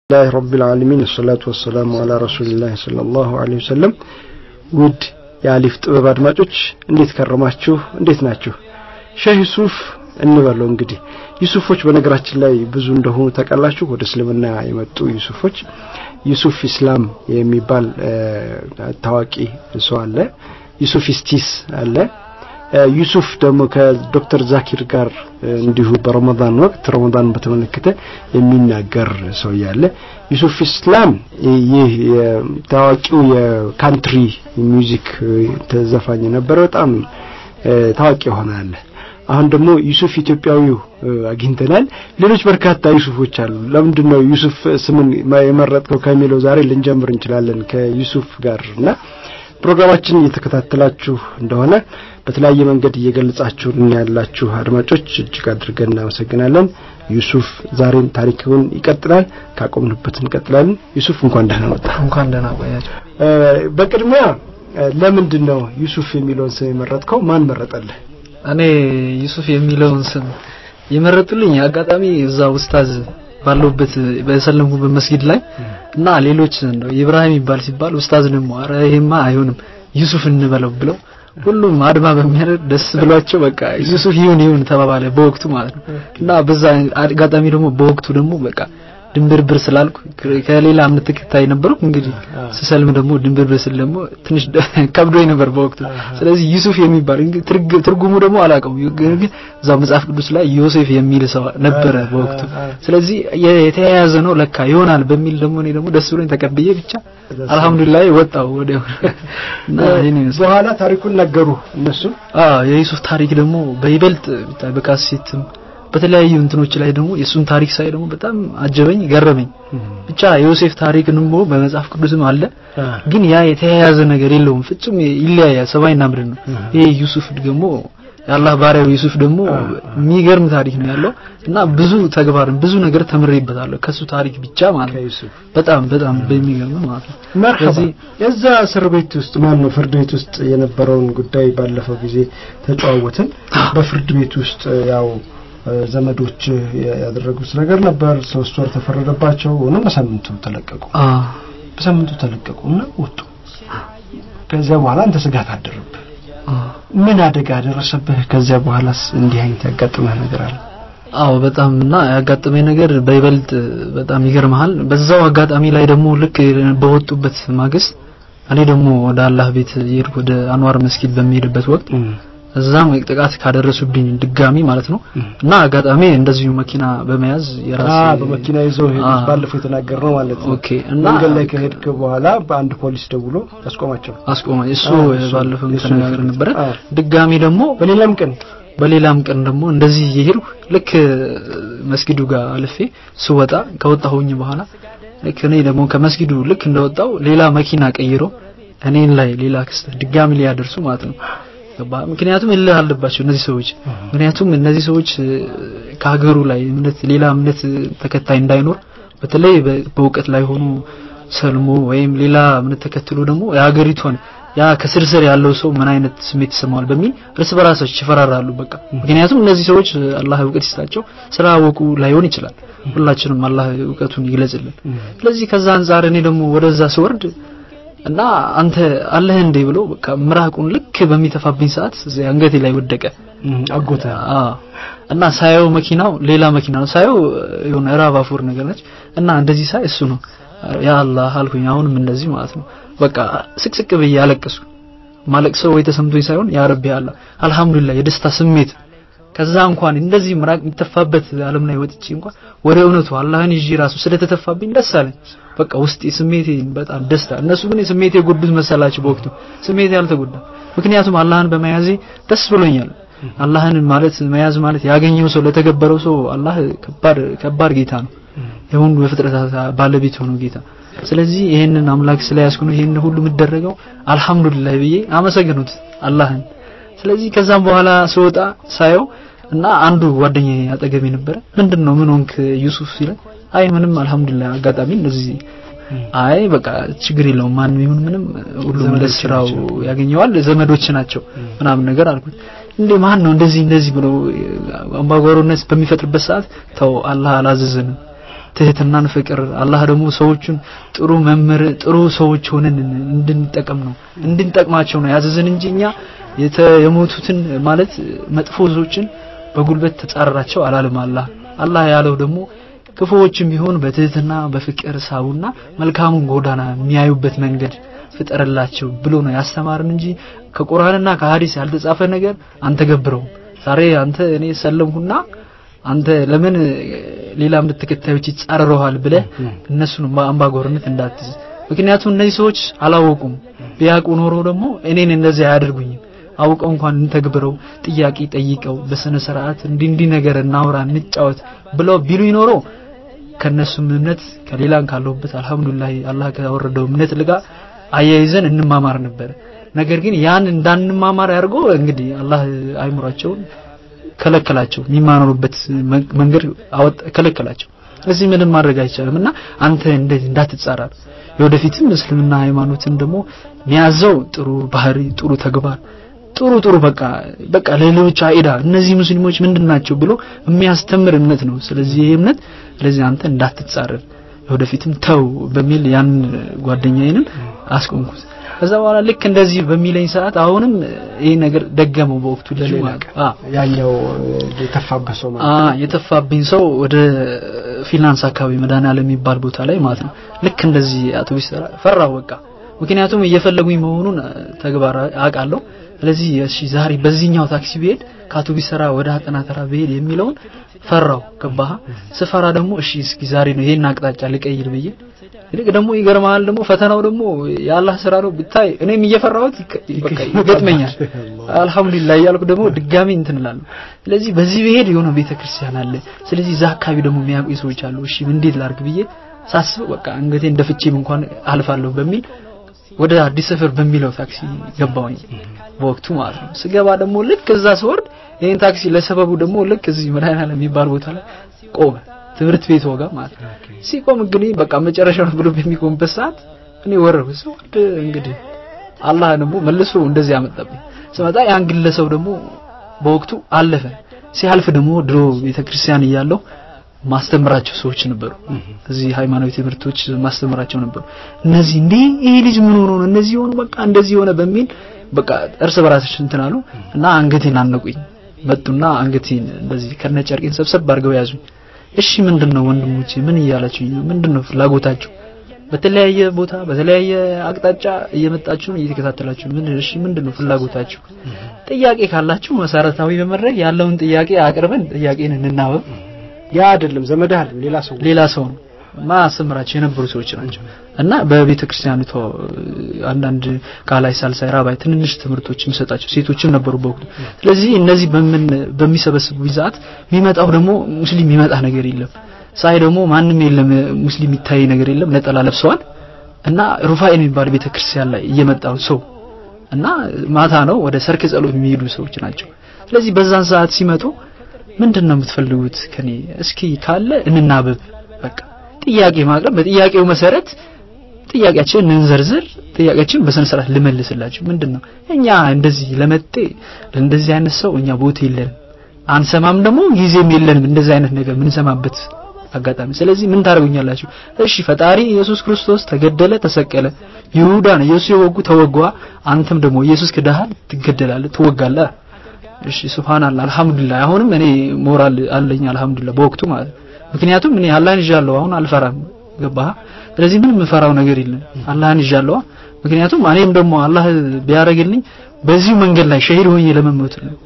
الله رب العالمين الصلاة والسلام على رسول الله صلى الله عليه وسلم ود يالف ጥበብ አድማጮች እንዴት ከረማችሁ እንዴት ናችሁ ሼህ ዩሱፍ እንበለው እንግዲህ ዩሱፎች በነገራችን ላይ ብዙ እንደሆኑ ተቀላችሁ ወደ እስልምና የመጡ ዩሱፎች ዩሱፍ ኢስላም የሚባል ታዋቂ ሰው አለ ዩሱፍ ኢስቲስ አለ ዩሱፍ ደግሞ ከዶክተር ዛኪር ጋር እንዲሁ በረመዳን ወቅት ረመዳን በተመለከተ የሚናገር ሰው ያለ ዩሱፍ ኢስላም ይህ ታዋቂው የካንትሪ ሚውዚክ ተዘፋኝ ነበር በጣም ታዋቂ ሆናል አሁን ደግሞ ዩሱፍ ኢትዮጵያዊው አግኝተናል ሌሎች በርካታ ዩሱፎች አሉ ለምንድነው ዩሱፍ ስምን የመረጥከው ከሚለው ዛሬ ልንጀምር እንችላለን ከዩሱፍ ጋርና ፕሮግራማችን እየተከታተላችሁ እንደሆነ በተለያየ መንገድ እየገለጻችሁ ያላችሁ አድማጮች እጅግ አድርገን እናመሰግናለን ዩሱፍ ዛሬን ታሪኩን ይቀጥላል ካቆምንበት እንቀጥላለን ዩሱፍ እንኳን ደህና መጣ እንኳን ደህና ቆያችሁ በቅድሚያ ለምንድነው ዩሱፍ የሚለውን ስም የመረጥከው ማን መረጠልህ እኔ ዩሱፍ የሚለውን ስም የመረጡልኝ አጋጣሚ እዛ ኡስታዝ ባለውበት በሰለምኩበት መስጊድ ላይ እና ሌሎች ነው ኢብራሂም ይባል ሲባል ኡስታዝ ደግሞ አረ ይሄማ አይሆንም ዩሱፍ እንበለው ብለው ሁሉም አድማ በሚያደርግ ደስ ብሏቸው በቃ ዩሱፍ ይሁን ተባባለ በወቅቱ ማለት ነው እና በዛ አጋጣሚ ደግሞ በወቅቱ ደግሞ በቃ ድንብርብር ስላልኩ ከሌላ አምነት ተከታይ ነበርኩ እንግዲህ ሰሰልም ደግሞ ድንብርብር ስል ደግሞ ትንሽ ከብዶኝ ነበር በወቅቱ ስለዚህ ዩሱፍ የሚባል ትርጉሙ ደግሞ አላቀው ግን እዛ መጽሐፍ ቅዱስ ላይ ዮሴፍ የሚል ሰው ነበር በወቅቱ ስለዚህ የተያያዘ ነው ለካ ይሆናል በሚል ደግሞ እኔ ደግሞ ደስ ብሎኝ ተቀበየ ብቻ አልহামዱሊላህ ወጣው ወዲያው እና በኋላ ታሪኩን ነገሩ እነሱ የዩሱፍ ታሪክ ደግሞ በይበልጥ በካሴትም በተለያዩ እንትኖች ላይ ደግሞ የሱን ታሪክ ሳይ ደግሞ በጣም አጀበኝ ገረመኝ ብቻ ዮሴፍ ታሪክንም በመጽሐፍ ቅዱስም አለ ግን ያ የተያያዘ ነገር የለውም ፍጹም ይለያያ ሰማይና ምድር ነው ይሄ ዩሱፍ ደግሞ ያላህ ባሪያው ዩሱፍ ደግሞ የሚገርም ታሪክ ነው ያለው እና ብዙ ተግባርን ብዙ ነገር ተምሬበታለሁ ከሱ ታሪክ ብቻ ማለት ነው በጣም በሚገርም ማለት ነው መርሐባ የዛ እስር ቤት ውስጥ ማን ነው ፍርድ ቤት ውስጥ የነበረውን ጉዳይ ባለፈው ጊዜ ተጫወትን በፍርድ ቤት ውስጥ ያው ዘመዶች ያደረጉት ነገር ነበር 3 ወር ተፈረደባቸው እና በሳምንቱ ተለቀቁና ወጡ ከዛ በኋላ አንተ ስጋት አደረብህ ምን አደጋ ደረሰብህ ከዛ በኋላስ እንዲህ አይነት ያጋጠመህ ነገር አለ አዎ በጣምና ያጋጠመኝ ነገር በይበልጥ በጣም ይገርማል በዛው አጋጣሚ ላይ ደግሞ ልክ በወጡበት ማግስት እኔ ደግሞ ወደ አላህ ቤት ይርኩ ወደ አንዋር መስጊድ በሚሄድበት ወቅት እዛም ጥቃት ካደረሱብኝ ድጋሚ ማለት ነው እና አጋጣሚ እንደዚሁ መኪና በመያዝ የራስ በመኪና ይዘው ሄዱት ባለፈው የተናገርነው ማለት ነው ኦኬ እና መንገድ ላይ ከሄድክ በኋላ በአንድ ፖሊስ ደውሎ አስቆማ እሱ ባለፈው ተነጋግረን ነበር ድጋሚ ደግሞ በሌላም ቀን ደግሞ እንደዚህ ይሄድኩ ልክ መስጊዱ ጋር አልፌ ስወጣ ከወጣሁኝ በኋላ ልክ እኔ ደግሞ ከመስጊዱ ልክ እንደወጣው ሌላ መኪና ቀይሮ እኔን ላይ ሌላ ክስተት ድጋሚ ሊያደርሱ ማለት ነው ምክንያቱም እልህ አለባቸው እነዚህ ሰዎች ምክንያቱም እነዚህ ሰዎች ከሀገሩ ላይ ሌላ እምነት ተከታይ እንዳይኖር በተለይ በእውቀት ላይ ሆኖ ሰልሞ ወይም ሌላ እምነት ተከትሎ ደግሞ የሀገሪቷን ያ ከስርስር ያለው ሰው ምን አይነት ስሜት ይሰማዋል በሚል እርስ በራሳቸው ይፈራራሉ በቃ ምክንያቱም እነዚህ ሰዎች አላህ እውቀት ይስጣቸው ስላወቁ ላይሆን ይችላል ሁላችንም አላህ እውቀቱን ይግለጽልን ስለዚህ ከዛ አንፃር እኔ ደግሞ ወደዛ ስወርድ እና አንተ አለህ እንዴ ብሎ በቃ ምራቁን ልክ በሚተፋብኝ ሰዓት አንገቴ ላይ ወደቀ አጎታ እና ሳየው መኪናው ሌላ መኪና ነው ሳየው የሆነ ራባፉር ነገር ነች እና እንደዚህ ሳይ እሱ ነው ያ አላህ አልኩኝ አሁንም እንደዚህ ማለት ነው በቃ ስቅስቅ ብዬ አለቀስኩ ማለቅሰው ወይ ተሰምቶኝ ሳይሆን ያ ረቢ አላህ አልহামዱሊላህ የደስታ ስሜት ከዛ እንኳን እንደዚህ ምራቅ የሚተፋበት ዓለም ላይ ወጥቼ እንኳን ወደ እውነቱ አላህን ይጂ ራሱ ስለተተፋብኝ ደስ አለኝ በቃ ውስጤ ስሜቴ በጣም ደስታ እነሱ ግን ስሜቴ ጎድስ መሰላችሁ በወቅቱ ስሜቴ ያልተጎዳ ምክንያቱም አላህን በመያዜ ደስ ብሎኛል አላህን ማለት መያዝ ማለት ያገኘው ሰው ለተገበረው ሰው አላህ ከባድ ጌታ ነው የሁሉ በፍጥረታት ባለቤት ሆኖ ጌታ ስለዚህ ይሄንን አምላክ ስለያዝኩ ነው ይሄን ሁሉ ምደረገው አልহামዱሊላህ ብዬ አመሰግኑት አላህን ስለዚህ ከዛም በኋላ ስወጣ ሳየው እና አንዱ ጓደኛዬ አጠገቤ ነበር ምንድነው ምን ሆንክ ዩሱፍ ሲል አይ ምንም አልহামዱሊላህ አጋጣሚ እንደዚህ አይ በቃ ችግር የለውም ማንም ይሁን ምንም ሁሉም ለስራው ያገኘዋል ዘመዶች ናቸው ምናምን ነገር አልኩት እንዴ ማን ነው እንደዚህ ብሎ አምባጓሮነት በሚፈጥርበት ሰዓት ተው አላህ አላዘዘንም ትህትናን ፍቅር አላህ ደግሞ ሰዎችን ጥሩ መምህር ጥሩ ሰዎች ሆነን እንድንጠቀም ነው እንድንጠቅማቸው ነው ያዘዘን እንጂኛ የሞቱትን ማለት መጥፎ ሰዎችን በጉልበት ተጻረራቸው አላለም አላህ ያለው ደግሞ ክፉዎችም ቢሆን በትህትና በፍቅር ሳቡና መልካሙን ጎዳና የሚያዩበት መንገድ ፍጠርላቸው ብሎ ነው ያስተማርን እንጂ ከቁርአንና ከሐዲስ ያልተጻፈ ነገር አንተ ገብረው ዛሬ አንተ እኔ ሰለምኩና አንተ ለምን ሌላም ተከታዮች ይጻረረዋል ብለ እነሱን በአምባጓሮነት እንዳትዝ ምክንያቱም እነዚህ ሰዎች አላወቁም ቢያቁ ኖሮ ደግሞ እኔን እንደዚህ ያደርጉኝ አውቀው እንኳን እንተግብረው ጥያቄ ጠይቀው በሰነ ስርዓት እንዲ ነገር እናውራ እንጫወት ብለው ቢሉ ይኖሮ ከነሱም እምነት ከሌላን ካለውበት አልহামዱሊላህ አላህ ካወረደው እምነት ለጋ አያይዘን እንማማር ነበር ነገር ግን ያን እንዳንማማር ያርጎ እንግዲህ አላህ አይምራቸውን ከለከላቸው የሚማኖሩበት መንገድ አወጣ ከለከላቸው እዚህ ምንም ማድረግ አይቻልምና አንተ እንዳትጻራር የወደፊትም እስልምና ሃይማኖትን ደግሞ ሚያዘው ጥሩ ባህሪ ጥሩ ተግባር ጥሩ በቃ ለሌሎች አይዳ እነዚህ ሙስሊሞች ምንድናቸው ብሎ የሚያስተምር እምነት ነው ስለዚህ እምነት ስለዚህ አንተ እንዳትጻረር የወደፊትም ተው በሚል ያን ጓደኛዬንም አስቆምኩት ከዛ በኋላ ልክ እንደዚህ በሚለኝ ሰዓት አሁንም ይሄ ነገር ደገመው በወቅቱ ለሌላ ያኛው የተፋበሰው ማለት የተፋብኝ ሰው ወደ ፊናንስ አካባቢ መዳናለ የሚባል ቦታ ላይ ማለት ነው ልክ እንደዚህ አውቶቡስ ፈራው በቃ ምክንያቱም እየፈለጉኝ መሆኑን ተግባር አቃለው ስለዚህ እሺ ዛሬ በዚህኛው ታክሲ ብሄድ ከአውቶቡስ ሰራ ወደ አጠናተራ ብሄድ የሚለውን ፈራው ገባህ ስፈራ ደግሞ እሺ እስኪ ዛሬ ነው ይሄን አቅጣጫ ልቀይር ብዬ ልክ ደግሞ ይገርማል ደግሞ ፈተናው ደግሞ ያላህ ስራ ነው ብታይ እኔም እየፈራሁት በቃ ይገጥመኛል አልহামዱሊላህ ያልኩ ደግሞ ድጋሚ እንትንላለሁ ስለዚህ በዚህ ብሄድ የሆነ ቤተክርስቲያን አለ ስለዚህ ዛካቢ ደግሞ የሚያውቁ ሰዎች አሉ እሺ እንዴት ላርግ ብዬ ሳስብ በቃ አንገቴ እንደፍቼም እንኳን አልፋለሁ በሚል ወደ አዲስ ሰፈር በሚለው ታክሲ ገባሁኝ በወቅቱ ማለት ነው ስገባ ደግሞ ልክ እዛ ስወርድ ይሄን ታክሲ ለሰበቡ ደግሞ ልክ እዚህ መድኃኒዓለም የሚባል ቦታ ላይ ቆመ ትምርት ቤት ወጋ ማለት ነው ሲቆም እንግዲህ በቃ መጨረሻው ብሎ በሚቆምበት ሰዓት እኔ ወረድኩ ሰውድ እንግዲህ አላህ ደግሞ መልሶ እንደዚህ ያመጣብኝ ስመጣ ያን ግለሰብ ደግሞ በወቅቱ አለፈ ሲያልፍ ደግሞ ድሮ ቤተክርስቲያን ይያለው ማስተምራቸው ሰዎች ነበሩ እዚህ ሃይማኖታዊ ትምህርቶች ማስተምራቸው ነበሩ እነዚህ እንዴ ይሄ ልጅ ምን ሆኖ ነው እነዚህ ሆኖ በቃ እንደዚህ ሆነ በሚል በቃ እርስ በራሳችን እንትናሉ እና አንገቴን አነቁኝ መጡና አንገቴን እንደዚህ ከነጨርቄን ሰብሰብ አድርገው ያዙኝ እሺ ምንድነው ወንድሞቼ ምን ይያላችሁ ምንድነው ፍላጎታችሁ በተለያየ ቦታ በተለያየ አቅጣጫ እየመጣችሁ እየተከታተላችሁ እሺ ምንድነው ፍላጎታችሁ ጥያቄ ካላችሁ መሰረታዊ በመድረክ ያለውን ጥያቄ አቅርበን ጥያቄን እንናበብ ያ አይደለም ዘመዳል ሌላ ሰው ነው ማሰምራቸው የነበሩ ሰዎች ናቸው እና በቤተክርስቲያኒቷ አንዳንድ ካላይ ሳልሳይ ራባይ ትንንሽ ትምህርቶች የሚሰጣቸው ሴቶችም ነበሩ በወቅቱ ስለዚህ እነዚህ በሚሰበስቡ ይዛት የሚመጣው ደግሞ ሙስሊም የሚመጣ ነገር የለም ሳይ ደግሞ ማንንም የለም ሙስሊም ይታይ ነገር የለም ነጠላ ለብሰዋል እና ሩፋኤል የሚባል ቤተክርስቲያን ላይ እየመጣው ሰው እና ማታ ነው ወደ ሰርክ ጸሎት የሚሄዱ ሰዎች ናቸው ስለዚህ በዛን ሰዓት ሲመጡ ምንድነው የምትፈልጉት ከኔ እስኪ ካለ እንናበብ በቃ ጥያቄ ማቅረብ በጥያቄው መሰረት ጥያቄያችንን እንዘርዝር ጥያቄያችንን በስነ ስርዓት ልመልስላችሁ ምንድነው እኛ እንደዚህ ለመጤ እንደዚህ አይነት ሰው እኛ ቦታ የለን አንሰማም ደግሞ ጊዜም የለንም እንደዚህ አይነት ነገር ምን ሰማበት አጋጣሚ ስለዚህ ምን ታረጉኛላችሁ እሺ ፈጣሪ ኢየሱስ ክርስቶስ ተገደለ ተሰቀለ ይሁዳን ኢየሱስ የወጉ ተወጓ አንተም ደግሞ ኢየሱስ ከዳሃል ትገደላለህ ትወጋለህ እሺ ሱብሃንአላህ አልহামዱሊላህ አሁንም እኔ ሞራል አለኝ አልহামዱሊላህ በወቅቱ ማለት ምክንያቱም እኔ አላህን ይዣለሁ አሁን አልፈራም ገባህ ስለዚህ ምንም ፈራው ነገር የለም አላህን ይዣለሁ ምክንያቱም እኔም ደግሞ አላህ ቢያረግልኝ በዚህ መንገድ ላይ ሸሂድ ሆኜ ለመሞት ነው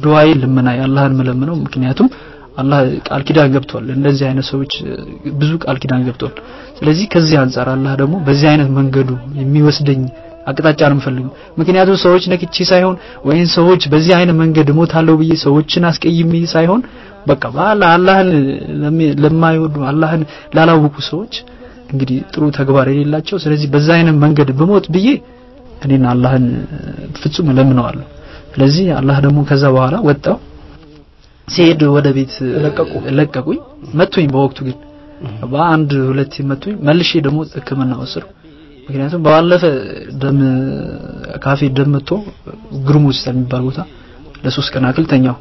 ዱዓዬ ልመናዬ አላህን መለመነው ምክንያቱም አላህ ቃል ኪዳን ገብቷል እንደዚህ አይነት ሰዎች ብዙ ቃል ኪዳን ገብቷል ስለዚህ ከዚህ አንፃር አላህ ደግሞ በዚህ አይነት መንገዱ የሚወስደኝ አቅጣጫ ነው የምፈልገው ምክንያቱም ሰዎች ነክቼ ሳይሆን ወይን ሰዎች በዚህ አይነት መንገድ ሞታለው ብዬ ሰዎችን አስቀይሜ ሳይሆን በቃ አላህን ለማይወዱ አላህን ላላወቁ ሰዎች እንግዲህ ጥሩ ተግባር የሌላቸው ስለዚህ በዛ አይነት መንገድ በሞት ብዬ እኔና አላህን ፍጹም ለምነዋለሁ ስለዚህ አላህ ደግሞ ከዛ በኋላ ወጣው ሲሄድ ወደ ቤት ለቀቁኝ መቱኝ በወቅቱ ግን በአንድ ሁለት መቱኝ መልሼ ደግሞ ህክምና ወሰድኩ ምክንያቱም ባለፈ ደም ካፌ ደምቶ ግሩሙስ የሚባል ቦታ ለሶስት ቀን አክል ተኛው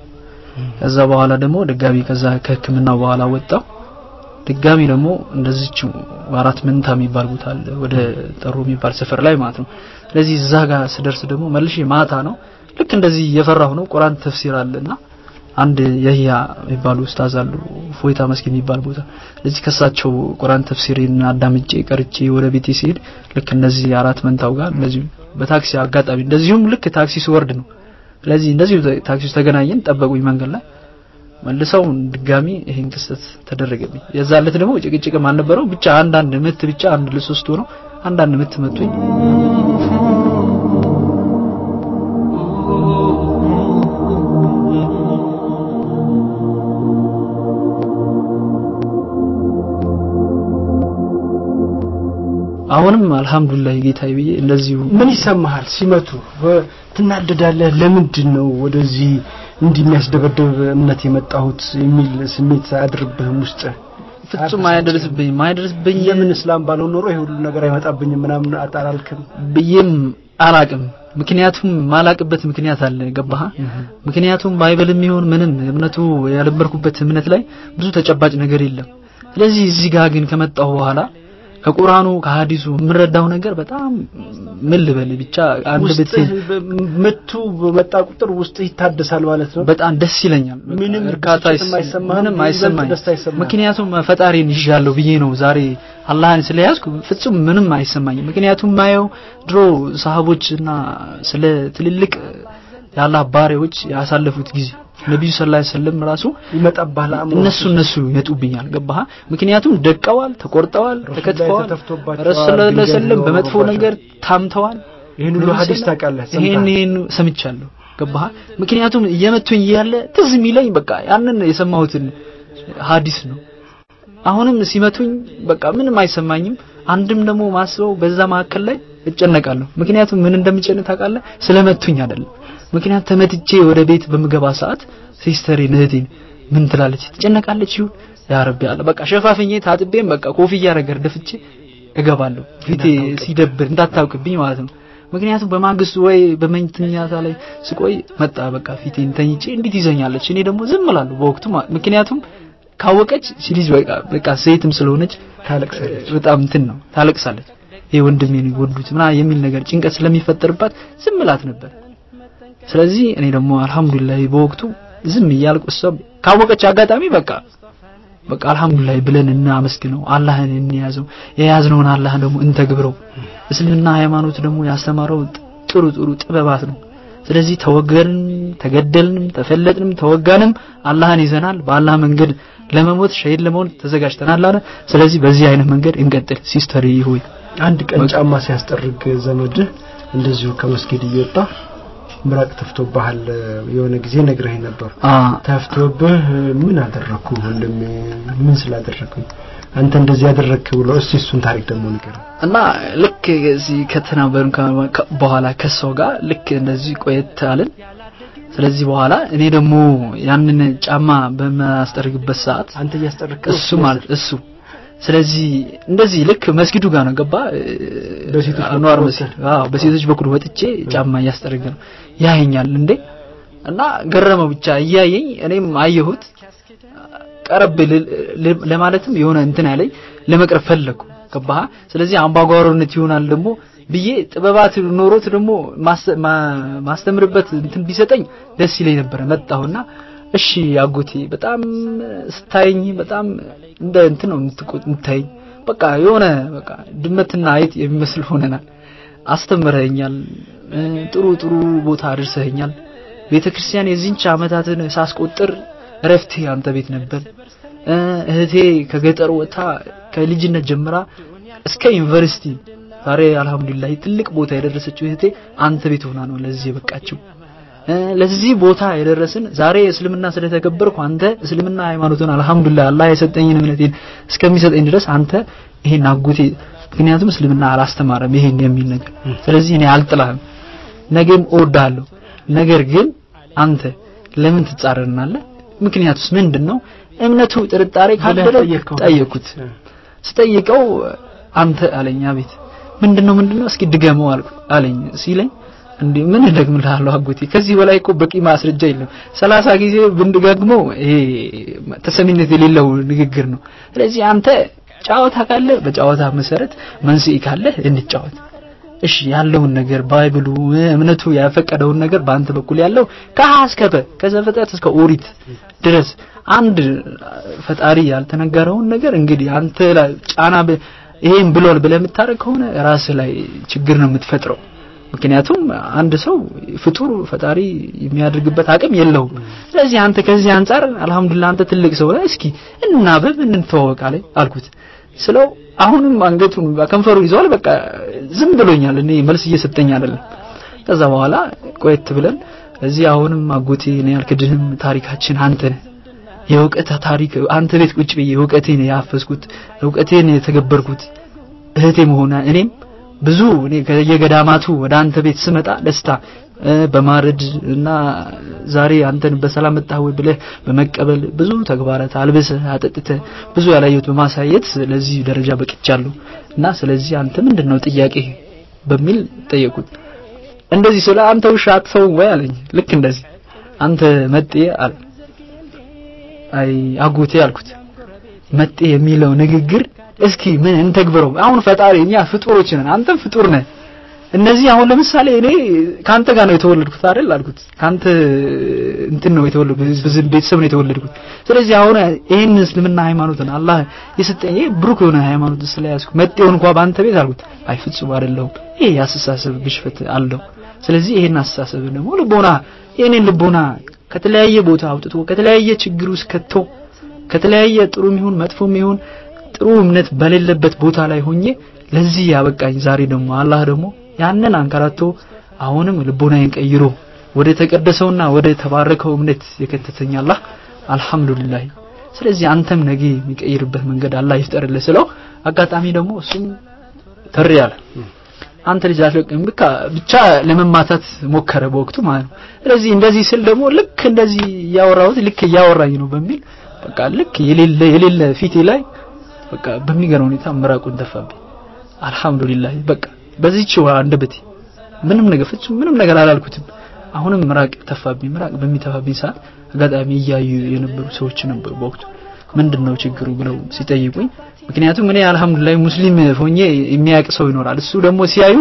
ከዛ በኋላ ደግሞ ደጋቢ ከዛ ከህክምናው በኋላ ወጣው ድጋሚ ደግሞ እንደዚህች አራት መንታ የሚባል ቦታ አለ ወደ ጠሩ የሚባል ሰፈር ላይ ማለት ነው ስለዚህ እዛ ጋር ስደርስ ደግሞ መልሼ ማታ ነው ልክ እንደዚህ እየፈራሁ ነው ቁርአን ተፍሲር አለና አንድ የህያ የሚባሉ ኡስታዝ አሉ ፎይታ መስጊድ የሚባል ቦታ ስለዚህ ከሳቸው ቁርአን ተፍሲርን አዳምጬ ቀርጬ ወደ ቤቴ ሲሄድ ልክ እንደዚህ አራት መንታው ጋር እንደዚህ በታክሲ አጋጣሚ እንደዚሁም ልክ ታክሲ ሲወርድ ነው ስለዚህ እንደዚህ ታክሲ ተገናኘን ጠበቁኝ መንገድ ላይ መልሰው ድጋሚ ይሄን ክስተት ተደረገብኝ የዛለት ደግሞ ጭቅጭቅም አልነበረው ብቻ አንድ ምት ብቻ አንድ ለሶስት ሆኖ አንድ ምት መቱኝ አሁንም አልহামዱሊላህ ጌታዬ ብዬ እንደዚሁ ምን ይሰማሃል ሲመቱ ትናደዳለህ ለምንድን ነው ወደዚህ እንዲሚያስደበደብ እምነት የመጣሁት የሚል ስሜት አድርብህም ውስጥ ፍጹም ማይደርስብኝ ለምን እስላም ባለው ኖሮ ይሄ ሁሉ ነገር አይመጣብኝም ምናምን አጣራልከም ብዬም አላቅም ምክንያቱም ማላቅበት ምክንያት አለ ገባህ ምክንያቱም ባይበልም ይሁን ምንም እምነቱ ያለበርኩበት እምነት ላይ ብዙ ተጨባጭ ነገር የለም ስለዚህ እዚህ ጋር ግን ከመጣው በኋላ ከቁርአኑ ከሐዲሱ ምንረዳው ነገር በጣም ምን ልበል ብቻ አንድ ቤት መቱ በመጣ ቁጥር ውስጥ ይታደሳል ማለት ነው በጣም ደስ ይለኛል ምንም እርካታ ምንም አይሰማኝ ምክንያቱም ፈጣሪን ይዣለሁ ብዬ ነው ዛሬ አላህን ስለያዝኩ ፍጹም ምንም አይሰማኝ ምክንያቱም ማየው ድሮ ሰሃቦችና ስለ ትልልቅ ያላህ ባሪያዎች ያሳለፉት ጊዜ ነብዩ ሰለላሁ ዐለይሂ ወሰለም ራሱ ይመጣባል እነሱ ይመጡብኛል ገባህ ምክንያቱም ደቀዋል ተቆርጠዋል ተከትፈዋል ረሱላህ ሰለላሁ ዐለይሂ ወሰለም በመጥፎ ነገር ታምተዋል ይሄን ሁሉ ሐዲስ ታውቃለህ ይሄን ሰምቻለሁ ገባህ ምክንያቱም እየመቱኝ ያለ ትዝ የሚለኝ በቃ ያንን የሰማሁትን ሐዲስ ነው አሁንም ሲመቱኝ በቃ ምንም አይሰማኝም አንድም ደግሞ ማስበው በዛ ማከለ ላይ እጨነቃለሁ ምክንያቱም ምን እንደምጨነቅ ታውቃለህ ስለመቱኝ አይደለም ምክንያቱም ተመትቼ ወደ ቤት በመገባ ሰዓት ሲስተር ነህቲን ምን ትላለች ትጨነቃለች ይሁን ያ ረቢ አለ በቃ ሸፋፍኜ ታጥቤም በቃ ኮፍያ ነገር ደፍቼ እገባለሁ ፊቴ ሲደብር እንዳታውቅብኝ ማለት ነው ምክንያቱም በማግስቱ ወይ በመኝተኛታ ላይ ስቆይ መጣ በቃ ፊቴን ተኝቼ እንዴት ይዘኛለች እኔ ደግሞ ዝም እላለሁ በወቅቱ ምክንያቱም ካወቀች ሲሪዝ በቃ ሴትም ስለሆነች ታለቅሳለች በጣም እንትን ነው ታለቅሳለች ይሄ ወንድሜን ይወዱት ምና የሚል ነገር ጭንቀት ስለሚፈጠርባት ዝም እላት ነበር ስለዚህ እኔ ደግሞ አልহামዱሊላህ በወቅቱ ዝም ይያልቁሰብ ካወቀች አጋጣሚ በቃ አልহামዱሊላህ ብለን እናመስግነው አላህን እንያዘው የያዝነውን አላህ ደግሞ እንተግብረው እስልምና ሃይማኖት ደግሞ ያስተማረው ጥሩ ጥበባት ነው ስለዚህ ተወገርን ተገደልንም ተፈለጥንም ተወጋንም አላህን ይዘናል በአላህ መንገድ ለመሞት ሸሂድ ለመሆን ተዘጋጅተናል አለ ስለዚህ በዚህ አይነት መንገድ እንቀጥል ሲስተር ይሁን አንድ ቀን ጫማ ሲያስጠርግ ዘመድህ እንደዚሁ ከመስጊድ እየወጣ ምራቅ ተፍቶብሃል የሆነ ጊዜ ነግረህ ነበር ተፍቶብህ ምን አደረኩ ወንድሜ ምን ስላደረኩ አንተ እንደዚህ ያደረክ ብሎ እሱን ታሪክ ደግሞ ንገር እና ልክ እዚህ ከተናበርን በኋላ ከሰው ጋር ልክ እንደዚህ ቆየት አለን ስለዚህ በኋላ እኔ ደግሞ ያንን ጫማ በማስጠርግበት ሰዓት አንተ ያስጠርክ እሱ ማለት እሱ ስለዚህ እንደዚህ ልክ መስጊዱ ጋር ነው ገባ አንዋር መስጊድ በሴቶች በኩል ወጥቼ ጫማ ያስጠርግ ነው ያየኛል እንዴ እና ገረመው ብቻ እያየኝ እኔም አየሁት ቀረብ ለማለትም የሆነ እንትን ያለኝ ለመቅረብ ፈለኩ ገባ ስለዚህ አምባጓሮነት ይሆናል ደግሞ ብዬ ጥበባት ኖሮት ደግሞ ማስተምርበት እንትን ቢሰጠኝ ደስ ይለኝ ነበር መጣሁና እሺ አጎቴ በጣም ስታይኝ በጣም እንደ እንትን ነው እንትን በቃ የሆነ በቃ ድመትና አይት የሚመስል ሆነናል አስተምረኛል ጥሩ ቦታ አድርሰኛል ቤተክርስቲያን የዚህን ዓመታትን ሳስቆጥር ረፍቴ አንተ ቤት ነበር እህቴ ከገጠር ወጣ ከልጅነት ጀምራ እስከ ዩኒቨርሲቲ ዛሬ አልহামዱሊላህ ትልቅ ቦታ የደረሰችው እህቴ አንተ ቤት ሆና ነው ለዚህ በቃችው ለዚህ ቦታ የደረስን ዛሬ እስልምና ስለተከበርኩ አንተ እስልምና ሃይማኖቱን አልহামዱሊላህ አላህ የሰጠኝን እምነቴን እስከሚሰጠኝ ድረስ አንተ ይሄን አጎቴ ምክንያቱም እስልምና አላስተማረም ይሄን የሚል ነገር ስለዚህ እኔ አልጥላህም ነገም እወዳለሁ ነገር ግን አንተ ለምን ትጻረናለህ ምክንያቱስ ምንድነው እምነቱ ጥርጣሬ ካለ ጠየቁት ስጠይቀው አንተ አለኛ ቤት ምንድነው እስኪ ድገመው አለኝ ሲለኝ እንዴ ምን ደግምልሃለሁ አጎቴ ከዚህ በላይ እኮ በቂ ማስረጃ የለም 30 ጊዜ ብንደጋግመው ይሄ ተሰሚነት የሌለው ንግግር ነው ስለዚህ አንተ ጫወታ ካለ በጫወታ መሰረት መንስኤ ካለ እንጫወት እሺ ያለውን ነገር ባይብሉ እምነቱ ያፈቀደውን ነገር በአንተ በኩል ያለው ከሐስከበ ከዘፍጥረት እስከ ኦሪት ድረስ አንድ ፈጣሪ ያልተነገረውን ነገር እንግዲህ አንተ ላይ ጫና ይሄን ብሎል ብለህ የምታረግ ከሆነ ራስ ላይ ችግር ነው የምትፈጥረው ምክንያቱም አንድ ሰው ፍጡር ፈጣሪ የሚያደርግበት አቅም የለውም ስለዚህ አንተ ከዚህ አንፃር አልহামዱሊላህ አንተ ትልቅ ሰው ነህ እስኪ እናበብ እንተዋወቃለን አልኩት ስለው አሁንም አንገቱን ከንፈሩ ይዟል በቃ ዝም ብሎኛል እኔ መልስ እየሰጠኝ አይደለም ከዛ በኋላ ቆየት ብለን እዚህ አሁንም አጎቴ ነው ያልከድህም ታሪካችን አንተ ነህ የውቀታ ታሪክ አንተ ቤት ቁጭ ብዬ ውቀቴን ያፈስኩት ውቀቴን የተገበርኩት እህቴ መሆና እኔም ብዙ እኔ ከየገዳማቱ ወደ አንተ ቤት ስመጣ ደስታ በማረድ እና ዛሬ አንተን በሰላም መጣህ ወይ ብለህ በመቀበል ብዙ ተግባራት አልበሰህ አጠጥተህ ብዙ ያላየሁት በማሳየት ለዚህ ደረጃ በቅቻለሁ እና ስለዚህ አንተ ምንድነው ጥያቄ በሚል ጠየቁት እንደዚህ ስለ አንተ ውሻ አጥፈው ወይ አለኝ ልክ እንደዚህ አንተ መጤ አለ አይ አጎቴ አልኩት መጤ የሚለው ንግግር እስኪ ምን እንተግብረው አሁን ፈጣሪ እኛ ፍጡሮች ነን አንተም ፍጡር ነህ እነዚህ አሁን ለምሳሌ እኔ ካንተ ጋር ነው የተወለድኩት አይደል አልኩት ካንተ እንትን ነው የተወለድኩት በዚህ ቤተሰብ ነው የተወለድኩት ስለዚህ አሁን ይሄን እስልምና ሃይማኖትን አላህ የሰጠኝ ብሩክ የሆነ ሃይማኖት ስለያዝኩ መጤውን እንኳን ባንተ ቤት አልኩት አይ ፍጹም አይደለም ይሄ ያስተሳሰብ ግሽፈት አለው ስለዚህ ይሄን አስተሳሰብ ደግሞ ልቦና የኔን ልቦና ከተለያየ ቦታ አውጥቶ ከተለያየ ችግር ውስጥ ከቶ ከተለያየ ጥሩም ይሁን መጥፎም ይሁን ጥሩ እምነት በሌለበት ቦታ ላይ ሆኜ ለዚህ ያበቃኝ ዛሬ ደግሞ አላህ ደግሞ ያንን አንከራቶ አሁንም ልቦናዬን ቀይሮ ወደ ተቀደሰውና ወደ ተባረከው እምነት የከተተኝ አላህ አልহামዱሊላህ ስለዚህ አንተም ነገ የሚቀይርበት መንገድ አላህ ይፍጠርልህ ስለው አጋጣሚ ደግሞ እሱም ተሪያለ አንተ ልጅ አትለቅም ብቻ ለመማታት ሞከረ በወቅቱ ማለት ነው ስለዚህ እንደዚህ ስል ደግሞ ልክ እንደዚህ ያወራውት ልክ ያወራኝ ነው በሚል በቃ ልክ የሌለ ፊቴ ላይ በቃ በሚገርም ሁኔታ ምራቁን ተፋብኝ አልহামዱሊላህ በቃ በዚህው አንደበቴ ምንም ነገር አላልኩትም አሁንም ምራቅ ተፋብኝ ምራቅ በሚተፋብኝ ሰዓት አጋጣሚ ያዩ የነበሩ ሰዎች ነበሩ በወቅቱ ምንድነው ችግሩ ብለው ሲጠይቁኝ ምክንያቱም እኔ አልহামዱሊላህ ሙስሊም ሆኜ የሚያቅ ሰው ይኖራል እሱ ደግሞ ሲያዩ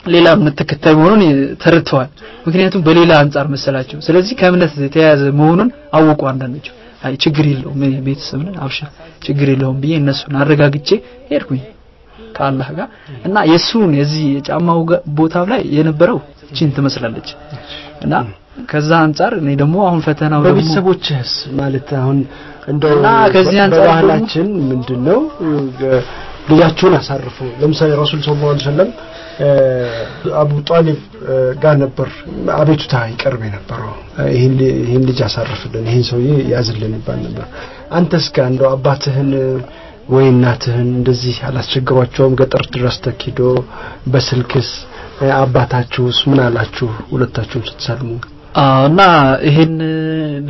ሌላ እምነት ተከታይ መሆኑን ተረድተዋል ምክንያቱም በሌላ አንፃር መሰላቸው ስለዚህ ከእምነት የተያያዘ መሆኑን አወቁ አንዳንዶች አይ ችግር የለውም ቤተሰብ ነን አብሽር ችግር የለውም ብዬ እነሱን አረጋግጬ ሄድኩኝ ከአላህ ጋር እና የሱን የዚህ የጫማው ቦታ ላይ የነበረው እቺን ትመስላለች እና ከዛ አንፃር እኔ ደግሞ አሁን ፈተናው ደግሞ በቤተሰቦችስ ማለት አሁን እንደው ከዚህ አንፃር ባህላችን ምንድነው ልጃቸውን አሳርፉ ለምሳሌ ረሱል ሰለላሁ ዐለይሂ ወሰለም አቡ ጣሊብ ጋር ነበር አቤቱታ ይቀርብ የነበረው ይሄን ልጅ አሳርፍልን ይሄን ሰውዬ ያዝልን ይባል ነበር አንተስ ጋር እንደው አባትህን ወይ እናትህን እንደዚህ አላስቸግሯቸውም ገጠር ድረስ ተኪዶ በስልክስ አባታችሁስ ምን አላችሁ ሁለታችሁም ስትሰልሙ እና ይሄን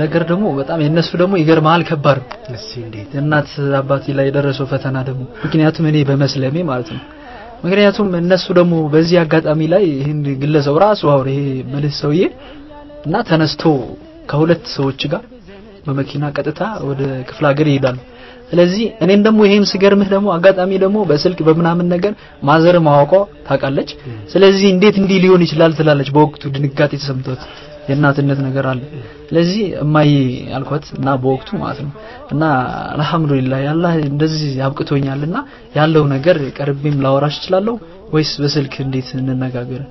ነገር ደግሞ በጣም የነሱ ደግሞ ይገርማል ከባድ እሺ እንዴት እናት አባቴ ላይ የደረሰው ፈተና ደግሞ ምክንያቱም እኔ በመስለሜ ማለት ነው ምክንያቱም እነሱ ደግሞ በዚህ አጋጣሚ ላይ ይሄን ግለሰው ራሱ አውሬ መልስ ሰውዬ እና ተነስቶ ከሁለት ሰዎች ጋር በመኪና ቀጥታ ወደ ክፍለ ሀገር ይሄዳል ስለዚህ እኔን ደግሞ ይሄም ሲገርምህ ደግሞ አጋጣሚ ደግሞ በስልክ በመናምን ነገር ማዘር ማዋቋ ታውቃለች ስለዚህ እንዴት እንዲህ ሊሆን ይችላል ትላለች በወቅቱ ድንጋጤ ተሰምቶት የእናትነት ነገር አለ ስለዚህ እማዬ አልኳት እና በወቅቱ ማለት ነው እና አልহামዱሊላህ አላህ እንደዚህ ያብቅቶኛልና ያለው ነገር ቀርቤም ላወራሽ ይችላልው ወይስ በስልክ እንዴት እንነጋገር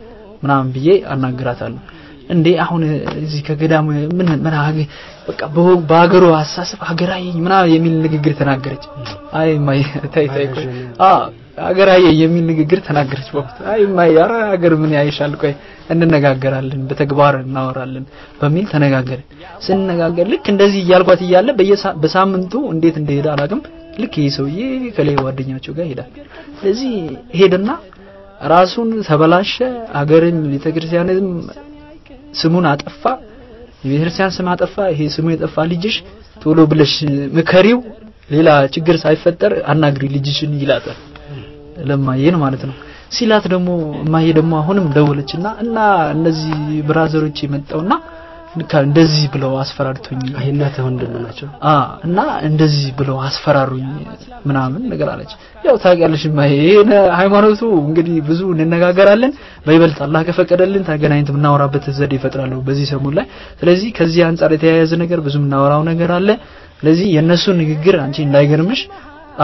ምናምን ብዬ አናግራታለሁ እንዴ አሁን እዚህ ከገዳም ምን በቃ በአገሩ አሳስብ ሀገራዬ ምናምን የሚል ንግግር ተናገረች አይ ማይ ታይ ሀገራዬ የሚል ንግግር ተናገረች ወቅት አይ ማይ ኧረ ሀገር ምን ያይሻል ቆይ እንነጋገራለን በተግባር እናወራለን በሚል ተነጋገረ ስንነጋገር ልክ እንደዚህ ያልኳት ይያለ በሳምንቱ እንዴት እንደሄደ አላቅም ልክ ይሰውዬ ከሌላ ጓደኛቸው ጋር ሄዳል ስለዚህ ሄደና ራሱን ተበላሸ ሀገርን ቤተክርስቲያንም ስሙን አጠፋ የቤተክርስቲያን ስም አጠፋ ይሄ ስሙ የጠፋ ልጅሽ ቶሎ ብለሽ መከሪው ሌላ ችግር ሳይፈጠር አናግሪ ልጅሽን ይላታል ለማየን ማለት ነው ሲላት ደግሞ ማየ ደግሞ አሁንም ደወለችና እና እነዚህ ብራዘሮች የመጣውና እንደዚህ ብለው አስፈራርቶኝ አይናተ ወንድምናቸው እና እንደዚህ ብለው አስፈራሩኝ ምናምን ነገር አለች ያው ታውቂያለሽ ማየ ሃይማኖቱ እንግዲህ ብዙ እንነጋገራለን በይበልጥ አላህ ከፈቀደልን ታገናኝተን እናወራበት ዘዴ ይፈጥራለሁ በዚህ ሰሞን ላይ ስለዚህ ከዚህ አንፃር የተያያዘ ነገር ብዙ እናወራው ነገር አለ ስለዚህ የነሱ ንግግር አንቺ እንዳይገርምሽ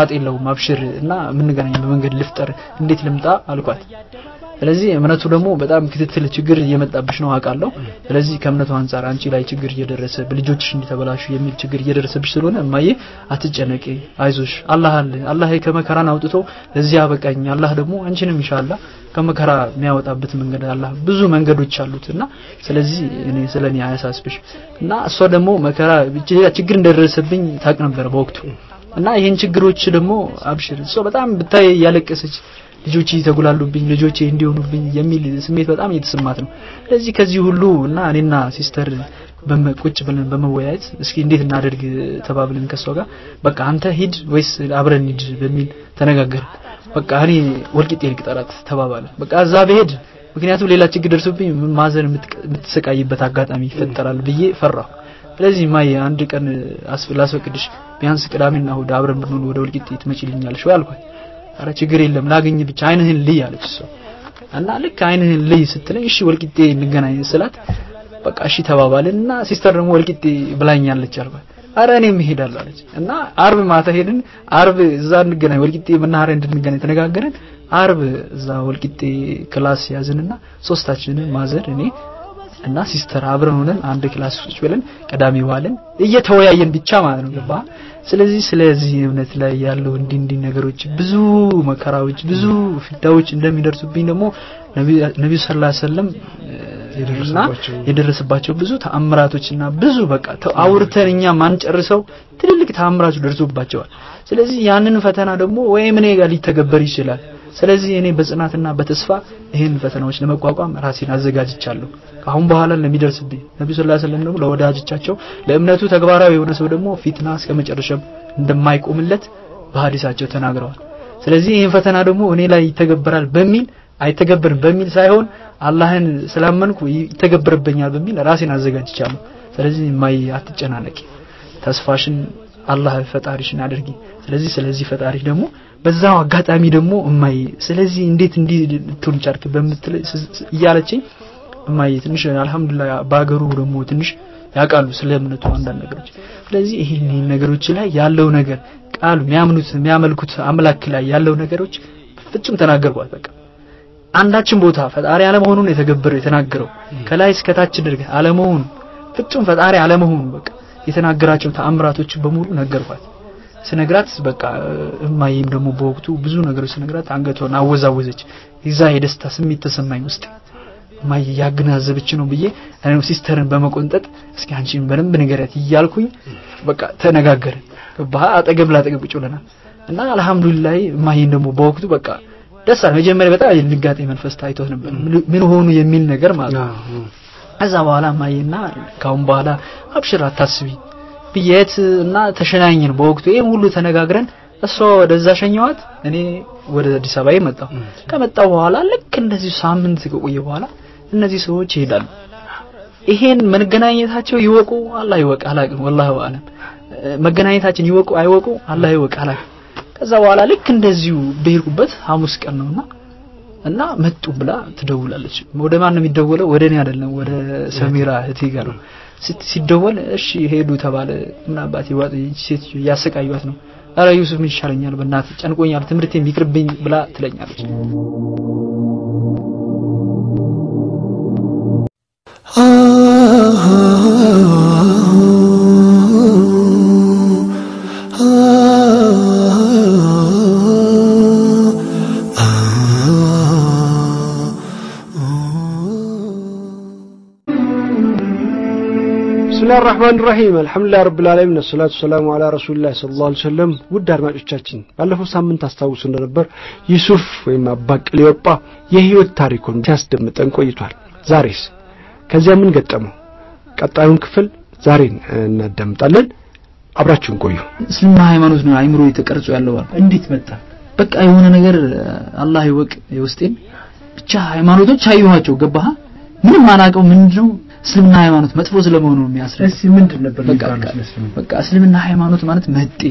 አጥይለው ማብሽር እና ምን ገናኝ በመንገድ ልፍጠር እንዴት ልምጣ አልኳት ስለዚህ እምነቱ ደግሞ በጣም ክትትል ችግር እየመጣብሽ ነው አቃለው ስለዚህ ከእምነቱ አንፃር አንቺ ላይ ችግር እየደረሰ በልጆችሽ እንዲተበላሹ የሚል ችግር እየደረሰብሽ ስለሆነ ማየ አትጨነቂ አይዞሽ አላህ ከመከራን አውጥቶ ለዚህ ያበቃኝ አላህ ደግሞ አንቺንም ኢንሻአላህ ከመከራ የሚያወጣበት መንገድ አላህ ብዙ መንገዶች አሉትና ስለዚህ እኔ ስለኔ አያሳስብሽ እና እሷ ደግሞ መከራ ችግር እንደደረሰብኝ ታቅ ነበር በወቅቱ እና ይሄን ችግሮች ደግሞ አብሽር እሷ በጣም ብታይ ያለቀሰች ልጆቼ ተጉላሉብኝ ልጆቼ እንዲሆኑብኝ የሚል ስሜት በጣም እየተሰማት ነው ስለዚህ ከዚህ ሁሉ እና እኔና ሲስተር በመቆጭ ብለን በመወያየት እስኪ እንዴት እናደርግ ተባብለን ከሷ ጋር በቃ አንተ ሂድ ወይስ አብረን ሂድ በሚል ተነጋገር በቃ እኔ ወልቂጤ ልቅጠራት ተባባለ በቃ እዛ በሄድ ምክንያቱም ሌላ ችግር ደርሶብኝ ማዘን የምትሰቃይበት አጋጣሚ ይፈጠራል ብዬ ፈራሁ ስለዚህ ማየ አንድ ቀን አስፈላስፈቅድሽ ቢያንስ ቅዳሜና እሁድ አብረን ብንሆን ወደ ወልቂጤ ትመጪልኛለሽ ወይ አልኳት አረ ችግር የለም ላገኝ ብቻ አይንህን ልይ አለች እሷ እና ልክ አይንህን ልይ ስትለኝ እሺ ወልቂጤ እንገናኝ ስላት በቃ እሺ ተባባልና ሲስተር ደግሞ ወልቂጤ ብላኛለች አልኳት አረ እኔም እሄዳለሁ አለች እና አርብ ማታ ሄድን አርብ እዛ እንገናኝ ወልቂጤ መናኸሪያ እንድንገናኝ ተነጋገርን አርብ እዛ ወልቂጤ ክላስ ያዝንና ሶስታችንን ማዘር እኔ እና ሲስተር አብረን ሆነን አንድ ክላስ ውስጥ ብለን ቀዳሚ ዋለን እየተወያየን ብቻ ማለት ነው ገባ ስለዚህ እምነት ላይ ያለው እንዲ ነገሮች ብዙ መከራዎች ብዙ ፍዳዎች እንደሚደርሱብኝ ደግሞ ነብዩ ሰለላሁ ዐለይሂ ወሰለም የደረሰባቸው ብዙ ተአምራቶችና ብዙ በቃ አውርተንኛ ማንጨርሰው ትልልቅ ተአምራቶች ደርሶባቸዋል ስለዚህ ያንን ፈተና ደግሞ ወይ ምን ጋር ሊተገበር ይችላል ስለዚህ እኔ በጽናትና በተስፋ ይሄን ፈተናዎች ለመቋቋም ራሴን አዘጋጅቻለሁ አሁን በኋላ ለሚደርስብኝ ነብዩ ሰለላሁ ዐለይሂ ወሰለም ደግሞ ለወዳጆቻቸው ለእምነቱ ተግባራዊ የሆነ ሰው ደግሞ ፊትና እስከመጨረሻም እንደማይቆምለት በሐዲሳቸው ተናግረዋል ስለዚህ ይሄን ፈተና ደግሞ እኔ ላይ ይተገበራል በሚል አይተገበርም በሚል ሳይሆን አላህን ስላመንኩ ይተገበርብኛል በሚል ራሴን አዘጋጅቻለሁ ስለዚህ ማይ አትጨናነቂ ተስፋሽን አላህ ፈጣሪሽን አድርጊ ስለዚህ ፈጣሪ ደግሞ በዛው አጋጣሚ ደግሞ እማይ ስለዚህ እንዴት እንዲትሆን ቻርክ በመትለ ያለችኝ እማይ ትንሽ አልহামዱሊላህ ባገሩ ደግሞ ትንሽ ያቃሉ ስለምነቱ አንዳንድ ነገሮች ስለዚህ ይሄን ነገሮች ላይ ያለው ነገር ቃል የሚያመልኩት አምላክ ላይ ያለው ነገሮች ፍጹም ተናገርኳት በቃ አንዳችን ቦታ ፈጣሪ አለመሆኑን የተናገረው ከላይ እስከ ታች ድረስ አለመሆኑ ፍጹም ፈጣሪ አለመሆኑ በቃ የተናገራቸው ተአምራቶች በሙሉ ነገርኳት ስነግራት በቃ እማይም ደግሞ በወቅቱ ብዙ ነገሮች ስነግራት አንገቷን አወዛወዘች ይዛ የደስታ ስሜት ተሰማኝ ውስጥ ማይ ያገናዘበች ነው ብዬ እኔ ሲስተርን በመቆንጠጥ እስኪ አንቺን በደንብ ንገሪያት ይያልኩኝ በቃ ተነጋገርን አጠገብ ላጠገብ ጭውለና እና አልহামዱሊላህ ማይን ደግሞ በወቅቱ በቃ ደስ መጀመሪያ በጣም ልጋጤ መንፈስ ታይቶት ነበር ምን ሆኑ የሚል ነገር ማለት ነው አዛ በኋላ ማይና ካሁን በኋላ አብሽር አታስቢ ብየት እና ተሸናኝን በወቅቱ ይሄን ሁሉ ተነጋግረን እሷ ወደዛ ሸኛዋት እኔ ወደ አዲስ አበባ መጣሁ ከመጣሁ በኋላ ልክ እንደዚህ ሳምንት ከቆየ በኋላ እነዚህ ሰዎች ይሄዳሉ ይሄን መገናኘታቸው ይወቁ አላህ ይወቅ አላቅም والله አለም መገናኘታችን ይወቁ አይወቁ አላህ ይወቅ አላቅም ከዛ በኋላ ልክ እንደዚሁ በሄድኩበት ሐሙስ ቀን ነውና እና መጡ ብላ ትደውላለች ወደ ማን ነው የሚደወለው ወደኔ አይደለም ወደ ሰሚራ እህቴ ጋር ነው ሲደወል እሺ ሄዱ ተባለ እና አባቴ ዋጥ ሴት ያሰቃዩት ነው አረ ዩሱፍ ምን ይሻለኛል በእናት ጨንቆኛል ትምርቴ ይቅርብኝ ብላ ትለኛለች بسم الله الرحمن الرحيم الحمد لله رب العالمين والصلاه والسلام على رسول الله صلى الله عليه وسلم ውድ አድማጮቻችን ባለፈው ሳምንት አስተዋውሱ እንደነበር ዩሱፍ ወይም አባቅል ይወጣ የህይወት ታሪኩን ሲያስደምጠን ቆይቷል ዛሬስ ከዚያ ምን ገጠመው ቀጣዩን ክፍል ዛሬ እናዳምጣለን አብራችሁን ቆዩ እስልምና ሃይማኖት ነው አይምሮ የተቀርጾ ያለው እንዴት መጣ በቃ የሆነ ነገር አላህ ይወቅ የውስጤን ብቻ ሃይማኖቶች አየኋቸው ገባህ ምንም አላቀው ምንድነው እስልምና ሃይማኖት መጥፎ ስለመሆኑ ነው የሚያስረዳ እሺ ምንድን ነበር በቃ እስልምና ሃይማኖት ማለት መጤ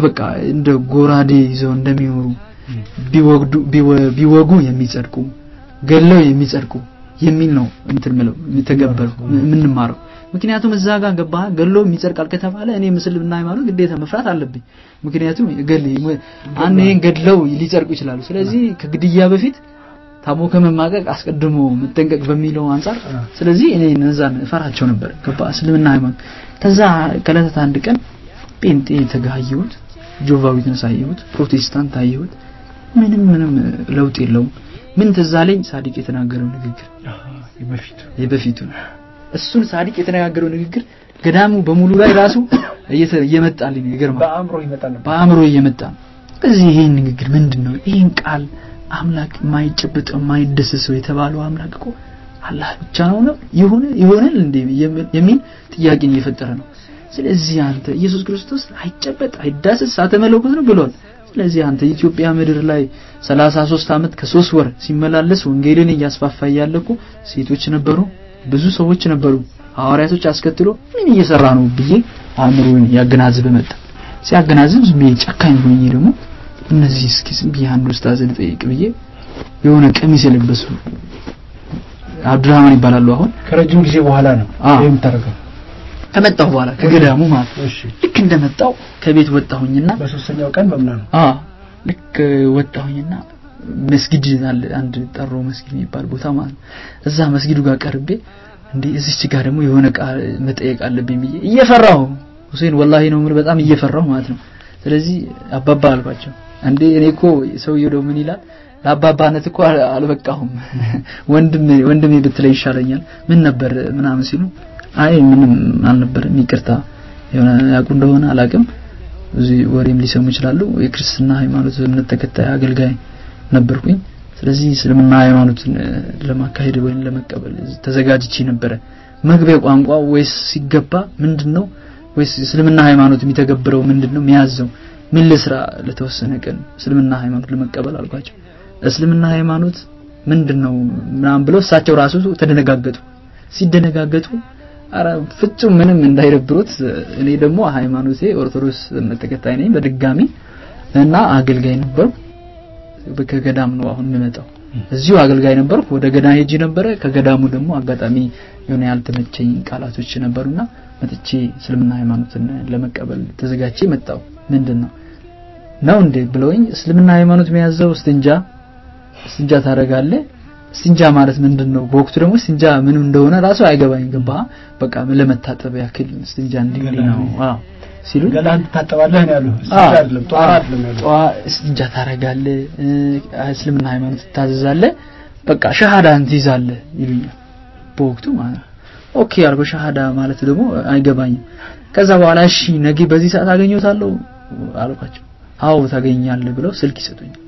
በቃ እንደ ጎራዴ ይዘው እንደሚኖሩ ቢወጉ የሚጸድቁ ገለው የሚጸድቁ የሚል ነው እንትን ምለው የተገበረው ምን ማረው ምክንያቱም እዛ ጋር ገባህ ገሎ የሚጸድቃል ከተባለ እኔ እስልምና ሃይማኖት ግዴታ መፍራት አለብኝ ምክንያቱም አንዴን ገድለው ሊጸድቁ ይችላሉ ስለዚህ ከግድያ በፊት ታሞ ከመማቀቅ አስቀድሞ መጠንቀቅ በሚለው አንፃር ስለዚህ እኔ እነዛን ፈራቸው ነበር ገባህ እስልምና ሃይማኖት ከዛ ከለታት አንድ ቀን ጴንጤ ተጋየሁት ጆቫዊትን ሳይሁት ፕሮቴስታንት አየሁት ምንም ለውጥ የለውም ምን ተዛለኝ ሳዲቅ የተናገረው ንግግር የበፊቱ እሱን ሳዲቅ የተናገረው ንግግር ገዳሙ በሙሉ ላይ ራሱ እየመጣልኝ ይገርማል በአእምሮ እየመጣ በዚህ ይሄን ንግግር ምንድነው ይሄን ቃል አምላክ ማይጨበጥ ማይደሰሰው የተባለው አምላክ እኮ አላህ ብቻ ነው ይሆናል እንዴ የሚል ጥያቄን እየፈጠረ ነው ስለዚህ አንተ ኢየሱስ ክርስቶስ አይጨበጥ አይዳሰስ አተመለኮት ነው ብሏል ስለዚህ አንተ ኢትዮጵያ ምድር ላይ 33 አመት ከ3 ወር ሲመላለስ ወንጌልን ያስፋፋ ያለኩ ሴቶች ነበሩ ብዙ ሰዎች ነበሩ ሐዋርያቶች አስከትሎ ምን እየሰራ ነው ብዬ አእምሮን ያገናዝብ መጣ ሲያገናዝብ ዝም ጨካኝ ሆኜ ደግሞ እነዚህ እስኪ ዝም ብዬ አንድ ኡስታዝ ልጠይቅ ብዬ የሆነ ቀሚስ የለበሱ አብዱራህማን ይባላሉ አሁን ከረጅም ጊዜ በኋላ ነው ይሄም ተረገው ከመጣው በኋላ ከገዳሙ ማለት ልክ እንደመጣው ከቤት ወጣሁኝና በሶስተኛው ቀን በመና ነው ልክ ወጣሁኝና መስጊድ አለ አንድ ጠሮ መስጊድ የሚባል ቦታ ማለት እዛ መስጊዱ ጋር ቀርቤ እንዴ እዚች ጋር ደግሞ የሆነ ቃል መጠየቅ አለብኝ ብዬ እየፈራሁ ሁሴን ወላሂ ነው በጣም እየፈራሁ ማለት ነው ስለዚህ አባባ አልኳቸው እንዴ እኔኮ ሰውየው ደግሞ ምን ይላል ለአባባነት እኮ አልበቃሁም ወንድሜ ብትለይ ይሻለኛል ምን ነበር ምናምን ሲሉ አይ ምንም አልነበረም ይቅርታ የሆነ ያቁ እንደሆነ አላቅም እዚህ ወሬም ሊሰሙ ይችላሉ የክርስቲና ሃይማኖት እምነት ተከታይ አገልጋይ ነበርኩኝ ስለዚህ እስልምና ሃይማኖትን ለማካሄድ ወይ ለመቀበል ተዘጋጅቼ ነበር መግቢያ ቋንቋ ወይስ ሲገባ ምንድነው ወይስ እስልምና ሃይማኖት የሚተገብረው ምንድነው የሚያዘው ምን ለስራ ለተወሰነ ቀን እስልምና ሃይማኖት ለመቀበል አልኳቸው እስልምና ሃይማኖት ምንድነው ምናምን ብለው እሳቸው ራሱ ተደነጋገጡ ሲደነጋገጡ አረ ፍጹም ምንም እንዳይረብሩት እኔ ደግሞ ሃይማኖቴ ኦርቶዶክስ ተከታይ ነኝ በድጋሚ እና አገልጋይ ነበር በከገዳም ነው አሁን የምመጣው እዚሁ አገልጋይ ነበር ወደ ገዳም ሄጄ ነበር ከገዳሙ ደግሞ አጋጣሚ የሆነ ያልተመቸኝ ቃላቶች ነበርና መጥቼ እስልምና ሃይማኖትን ለመቀበል ተዘጋጅቼ መጣው ምንድነው ነው እንዴ ብለውኝ እስልምና ሃይማኖት የሚያዘው ስንጃ ታረጋለህ ስንጃ ማለት ምንድነው በወቅቱ ደግሞ ስንጃ ምን እንደሆነ ራሱ አይገባኝ ገባ በቃ ለመታጠብ ያክል ስንጃ እንዲገኝ ነው ሲሉ ገላን ታጠባለህ ነው ያሉ ስንጃ አይደለም ጧራ አይደለም ያሉ ስንጃ ታረጋለህ እስልምና ሃይማኖት ታዘዛለህ በቃ ሸሃዳን ትይዛለህ ይሉኛል በወቅቱ ማለት ኦኬ አርጎ ሸሃዳ ማለት ደግሞ አይገባኝም ከዛ በኋላ እሺ ነገ በዚህ ሰዓት አገኘውታለሁ አልኳቸው አው ታገኛለህ ብለው ስልክ ይሰጡኛል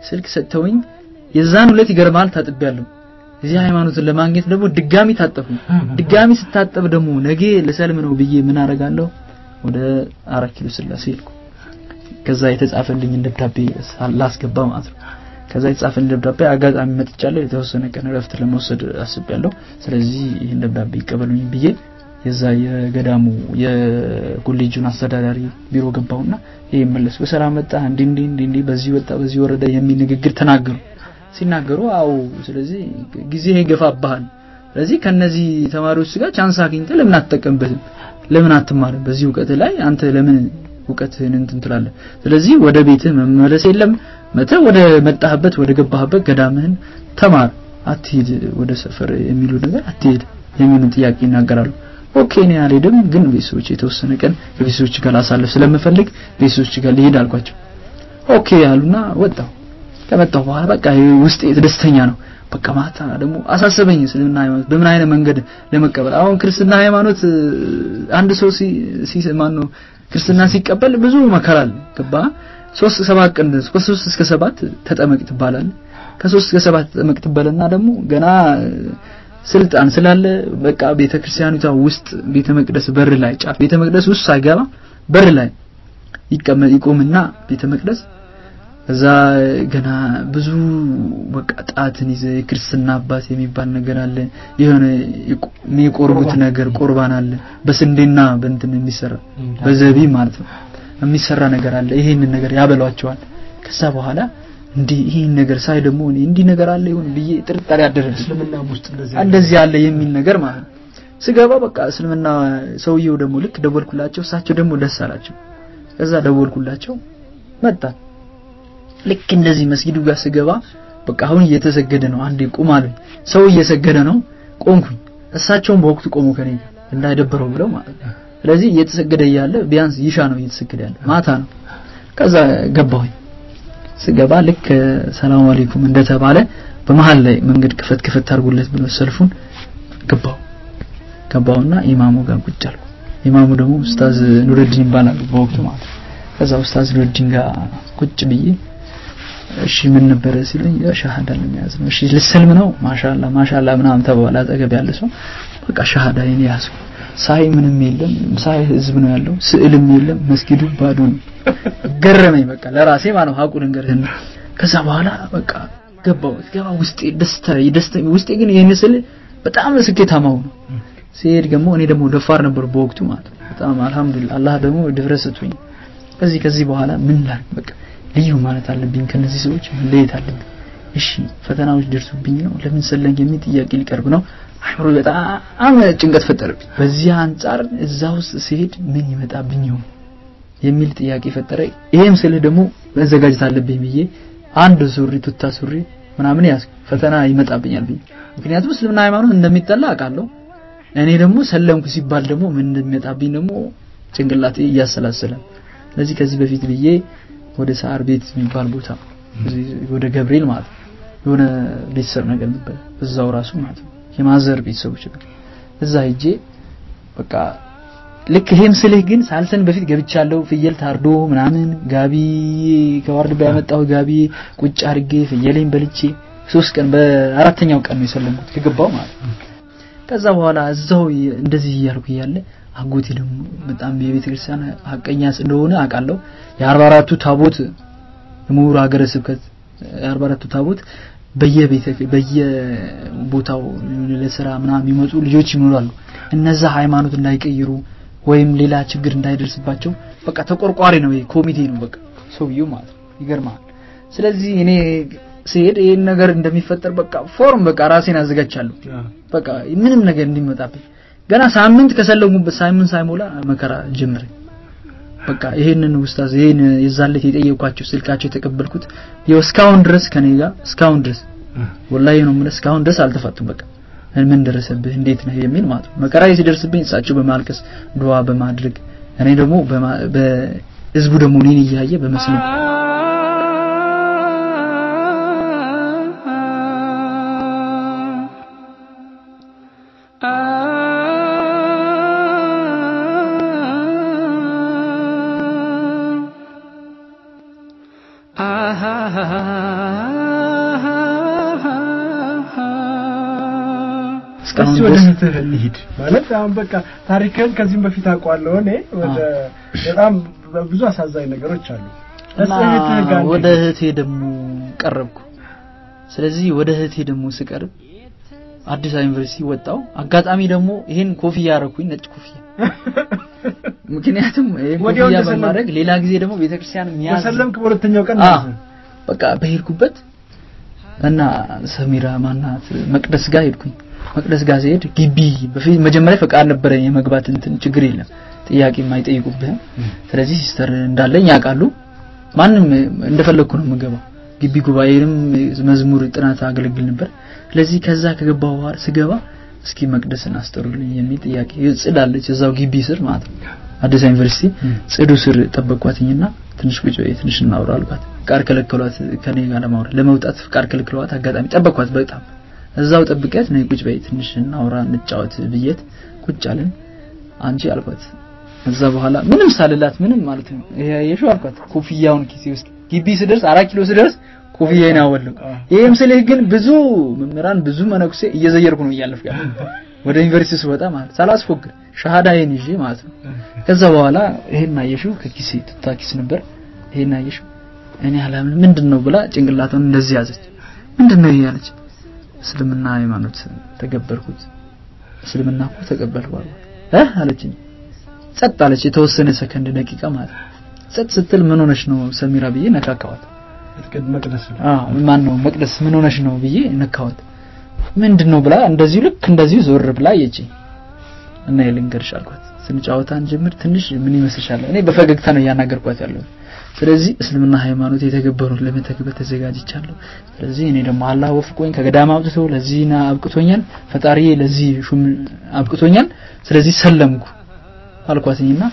ስልክ ሰጥተውኝ የዛን ሁለት ይገርማል ታጥቤያለሁ እዚህ ሃይማኖትን ለማግኘት ደግሞ ድጋሚ ታጠብኩኝ ድጋሚ ስታጠብ ደግሞ ነገ ለሰልም ነው ብዬ ምን አረጋለሁ ወደ 4 ኪሎ ስላሴ ልኩ ከዛ የተጻፈልኝ ደብዳቤ ላስገባ ማለት ነው ከዛ የተጻፈልኝ ደብዳቤ አጋጣሚ መጥቻለሁ የተወሰነ ቀን ረፍት ለመውሰድ አስቤያለሁ ስለዚህ ይሄን ደብዳቤ ይቀበሉኝ ብዬ የዛ የገዳሙ የኮሌጁን አስተዳዳሪ ቢሮ ገባውና ይሄ መለስ በሰላም መጣ እንዴ በዚህ ወጣ በዚህ ወረደ የሚል ንግግር ተናገሩ ሲናገሩ አው ስለዚህ ጊዜ ይገፋባል ስለዚህ ከነዚህ ተማሪዎች ጋር ቻንስ አግኝተ ለምን አትጠቀምበትም ለምን አትማርም በዚህ ዕውቀት ላይ አንተ ለምን ዕውቀትህን እንትን ትላለህ ስለዚህ ወደ ቤትህ መመለስ የለም መተ ወደ መጣህበት ወደ ገባህበት ገዳምህን ተማር አትሂድ ወደ ሰፈር የሚሉ ነገር አትሂድ የሚሉ ጥያቄ ይናገራሉ ኦኬ ነው ያለደም ግን ቤተሰቦች የተወሰነ ቀን ቤተሰቦች ጋር አሳልፍ ስለምፈልግ ቤተሰቦች ጋር ልሄድ አልኳቸው ኦኬ ያሉና ወጣው ከመጣው በኋላ በቃ ውስጤ ደስተኛ ነው በቃ ማታ ደግሞ አሳሰበኝ እስልምና ሃይማኖት በምን አይነት መንገድ ለመቀበል አሁን ክርስትና ሃይማኖት አንድ ሰው ሲማን ነው ክርስትና ሲቀበል ብዙ መከራል ገባ 3-7 ቀን 3-7 ተጠመቅ ትባላል ከ3 እስከ 7 ተጠመቅ ትባልና ደግሞ ገና ስልጣን ስላለ በቃ ቤተክርስቲያኒቷ ውስጥ ቤተመቅደስ በር ላይ ጫፍ ቤተመቅደስ ውስጥ ሳይገባ በር ላይ ይቆምና ቤተመቅደስ እዛ ገና ብዙ በቃ ጣትን ይዘ ክርስትና አባት የሚባል ነገር አለ የሆነ የሚቆርቡት ነገር ቁርባን አለ በስንዴና በእንትን የሚሰራ በዘቢ ማለት ነው የሚሰራ ነገር አለ ይሄንን ነገር ያበሏቸዋል ከዛ በኋላ እንዴ ይሄን ነገር ሳይ ደግሞ እንዲ ነገር አለ ይሁን ብዬ ጥርጣሬ አደረኝ እስልምና ውስጥ እንደዚህ አለ የሚል ነገር ማለት ነው ስገባ በቃ እስልምና ሰውየው ደግሞ ልክ ደወልኩላቸው እሳቸው ደግሞ ደስ አላቸው ከዛ ደወልኩላቸው መጣ ልክ እንደዚህ መስጊዱ ጋር ስገባ በቃ አሁን እየተሰገደ ነው አንዴ ቁም አሉኝ ሰው እየሰገደ ነው ቆምኩኝ እሳቸውም በወቅቱ ቆሙ ከኔ ጋር እንዳይደበረው ብለው ማለት ነው ስለዚህ እየተሰገደ ያለ ቢያንስ ይሻ ነው እየተሰገደ ያለ ማታ ነው ከዛ ገባሁኝ ስገባ ልክ ሰላም አለይኩም እንደተባለ በመሃል ላይ መንገድ ክፈት አድርጉለት ብሎ ሰልፉን ገባውና ኢማሙ ጋር ቁጭ አልኩ ኢማሙ ደግሞ ኡስታዝ ኑረዲን ይባላል በወቅቱ ማለት ከዛ ኡስታዝ ኑረዲን ጋር ቁጭ ብዬ እሺ ምን ነበር ሲለኝ ሻሃዳ ለሚያዝ ነው እሺ ልሰልም ነው ማሻአላ ምናምን ተባለ አጠገብ ያለ ሰው በቃ ሻሃዳ የኔ ያዝኩ ሳይ ምንም የለም ሳይ ህዝብ ነው ያለው ስዕልም የለም መስጊዱ ባዶ ነው ገረመኝ በቃ ለራሴ ማለት ነው ሀቁ ልንገርህ ከዛ በኋላ በቃ ገባ ውስጤ ደስታ ውስጤ ግን ይሄን ስል በጣም ስኬታማው ነው ሲሄድ ደግሞ እኔ ደግሞ ደፋር ነበር በወቅቱ ማለት በጣም አልহামዱሊላህ አላህ ደግሞ ድፍረት ሰጥቶኝ ከዚህ በኋላ ምን ላድርግ በቃ ልዩ ማለት አለብኝ ከነዚህ ሰዎች ለየት አለብኝ እሺ ፈተናዎች ደርሱብኝ ነው ለምን ሰለንክ የሚል ጥያቄ ሊቀርብ ነው አይምሮ በጣም ጭንቀት ፈጠረብኝ በዚህ አንፃር እዛው ሲሄድ ምን ይመጣብኝ ነው የሚል ጥያቄ ፈጠረ ይሄም ስልህ ደግሞ መዘጋጀት አለብኝ ብዬ አንድ ሱሪ ቱታ ሱሪ ምናምን ያስኩ ፈተና ይመጣብኛል ብዬ ምክንያቱም እስልምና ሃይማኖት እንደሚጠላ አውቃለሁ እኔ ደግሞ ሰለምኩ ሲባል ደግሞ ምን እንደሚመጣብኝ ደግሞ ጭንቅላቴ ያሰላሰለ ስለዚህ ከዚህ በፊት ብዬ ወደ ሳር ቤት የሚባል ቦታ ወደ ገብርኤል ማለት የሆነ ቤተሰብ ነገር ነበር እዛው ራሱ ማለት የማዘር ቤተሰቦች እዛ ሄጄ በቃ ልክ ይሄም ስልህ ግን ሳልሰን በፊት ገብቻለሁ ፍየል ታርዶ ምናምን ጋቢ ከዋርድ ያመጣው ጋቢ ቁጭ አርጌ ፍየሌን በልቼ 3 ቀን በአራተኛው ቀን ነው የሰለምኩት ከገባው ማለት ከዛ በኋላ እዛው እንደዚህ ያልኩ ያለ አጎቴ ደግሞ በጣም የቤተክርስቲያን ሐቀኛ ስለሆነ አውቃለሁ የ44ቱ ታቦት ሙሩ ሀገረ ስብከት የ44ቱ ታቦት በየቦታው ለስራ ምናምን የሚመጡ ልጆች ይኖራሉ እነዛ ሃይማኖት እንዳይቀይሩ ወይም ሌላ ችግር እንዳይደርስባቸው በቃ ተቆርቋሪ ነው ኮሚቴ ነው በቃ ሰውየው ማለት ይገርማል ስለዚህ እኔ ሲሄድ ይሄን ነገር እንደሚፈጠር በቃ ፎርም በቃ ራሴን አዘጋጅቻለሁ በቃ ምንም ነገር እንዲመጣብኝ ገና ሳምንት ከሰለሙበት ሳይመን ሳይሞላ መከራ ጀመረ በቃ ይሄንን ኡስታዝ ይሄን የዛለት የጠየኳቸው ስልካቸው የተቀበልኩት የስካውን ድረስ ከኔ ጋር ስካውን ድረስ ወላሂ ነው ምን ስካውን ድረስ አልተፋቱም በቃ ምን ደረሰብህ እንዴት ነው የሚል ማለት መከራ ሲደርስብኝ እሳቸው በማልቀስ ዱዓ በማድረግ እኔ ደግሞ በህዝቡ ደግሞ እኔን እያየ በመስለም እስካሁን ወደ ልሂድ ማለት አሁን በቃ ታሪክን ከዚህም በፊት አቋለው እኔ በጣም ብዙ አሳዛኝ ነገሮች አሉ ወደ እህቴ ደግሞ ቀረብኩ ስለዚህ ወደ እህቴ ደግሞ ስቀርብ አዲስ ዩኒቨርሲቲ ወጣው አጋጣሚ ደግሞ ይሄን ኮፍያ ያረኩኝ ነጭ ኮፍያ ምክንያቱም ኮፍያ በማድረግ ሌላ ጊዜ ደግሞ ቤተክርስቲያን ሚያዝ ወሰለምክ በሁለተኛው ቀን በቃ በሄድኩበት እና ሰሚራ ማናት መቅደስ ጋር ሄድኩኝ መቅደስ ጋር ሲሄድ ግቢ በፊት መጀመሪያ ፈቃድ ነበረኝ የመግባት እንትን ችግር የለም ጥያቄ የማይጠይቁብህ ስለዚህ ሲስተር እንዳለኝ ያውቃሉ ማንንም እንደፈለኩ ነው የምገባው ግቢ ጉባኤንም መዝሙር ጥናት አገልግል ነበር ስለዚህ ከዛ ከገባው በኋላ ስገባ እስኪ መቅደስን አስጠሩልኝ የሚል ጥያቄ ጽዳለች እዛው ግቢ ስር ማለት ነው አዲስ ዩኒቨርሲቲ ጽዱ ስር ተጠበቅኳትኝና ትንሽ ቁጭ ትንሽ እናውራ አልኳት ቃር ከለከሏት ከኔ ጋር ለመውጣት ቃር ከለከሏት አጋጣሚ ጠበቅኳት በጣም እዛው ጠብቀት ነው ቁጭ በይ ትንሽ እናውራ እንጫወት ብዬት ቁጭ አለን አንቺ አልኳት እዛ በኋላ ምንም ሳልላት ምንም ማለት ነው የሽው አልኳት ኮፍያውን ኪሴ ውስጥ ግቢ ስደርስ 4 ኪሎ ስደርስ ኮፍያዬን አወለኩ ይሄም ስለህ ግን ብዙ መምህራን ብዙ መነኩሴ እየዘየርኩ ነው ያለፍኩ ወደ ዩኒቨርሲቲ ስወጣ ማለት ሳላስፎግር ሻሃዳዬን ይዤ ማለት ነው ከዛ በኋላ ይሄን አየሽው ከኪሴ ተታኪስ ነበር ይሄን አየሽው እኔ አላምን ምንድነው ብላ ጭንቅላቷን እንደዚህ ያዘች ምንድነው ያለች እስልምና ሃይማኖት ተገበርኩት እስልምና እኮ ተቀበልኩ አለችኝ ጸጥ አለች የተወሰነ ሰከንድ ደቂቃ ማለት ጸጥ ስትል ምን ሆነሽ ነው ሰሚራ ብዬ ነካካዋት መቅደስ ማን ነው መቅደስ ምን ሆነሽ ነው ብዬ ነካዋት ምንድነው ብላ እንደዚህ ልክ እንደዚህ ዞር ብላ አየችኝ እና ይልንገርሽ አልኳት ስንጫወታን ጀምር ትንሽ ምን ይመስልሻል እኔ በፈገግታ ነው ያናገርኳት ያለው ስለዚህ እስልምና ሃይማኖት የተገበሩት ለመተግበር ተዘጋጅቻለሁ ስለዚህ እኔ ደግሞ አላህ ወፍቆኝ ከገዳም አውጥቶ ለዚህና አብቅቶኛል ፈጣሪ ለዚህ ሹም አብቅቶኛል ስለዚህ ሰለምኩ አልኳትኝና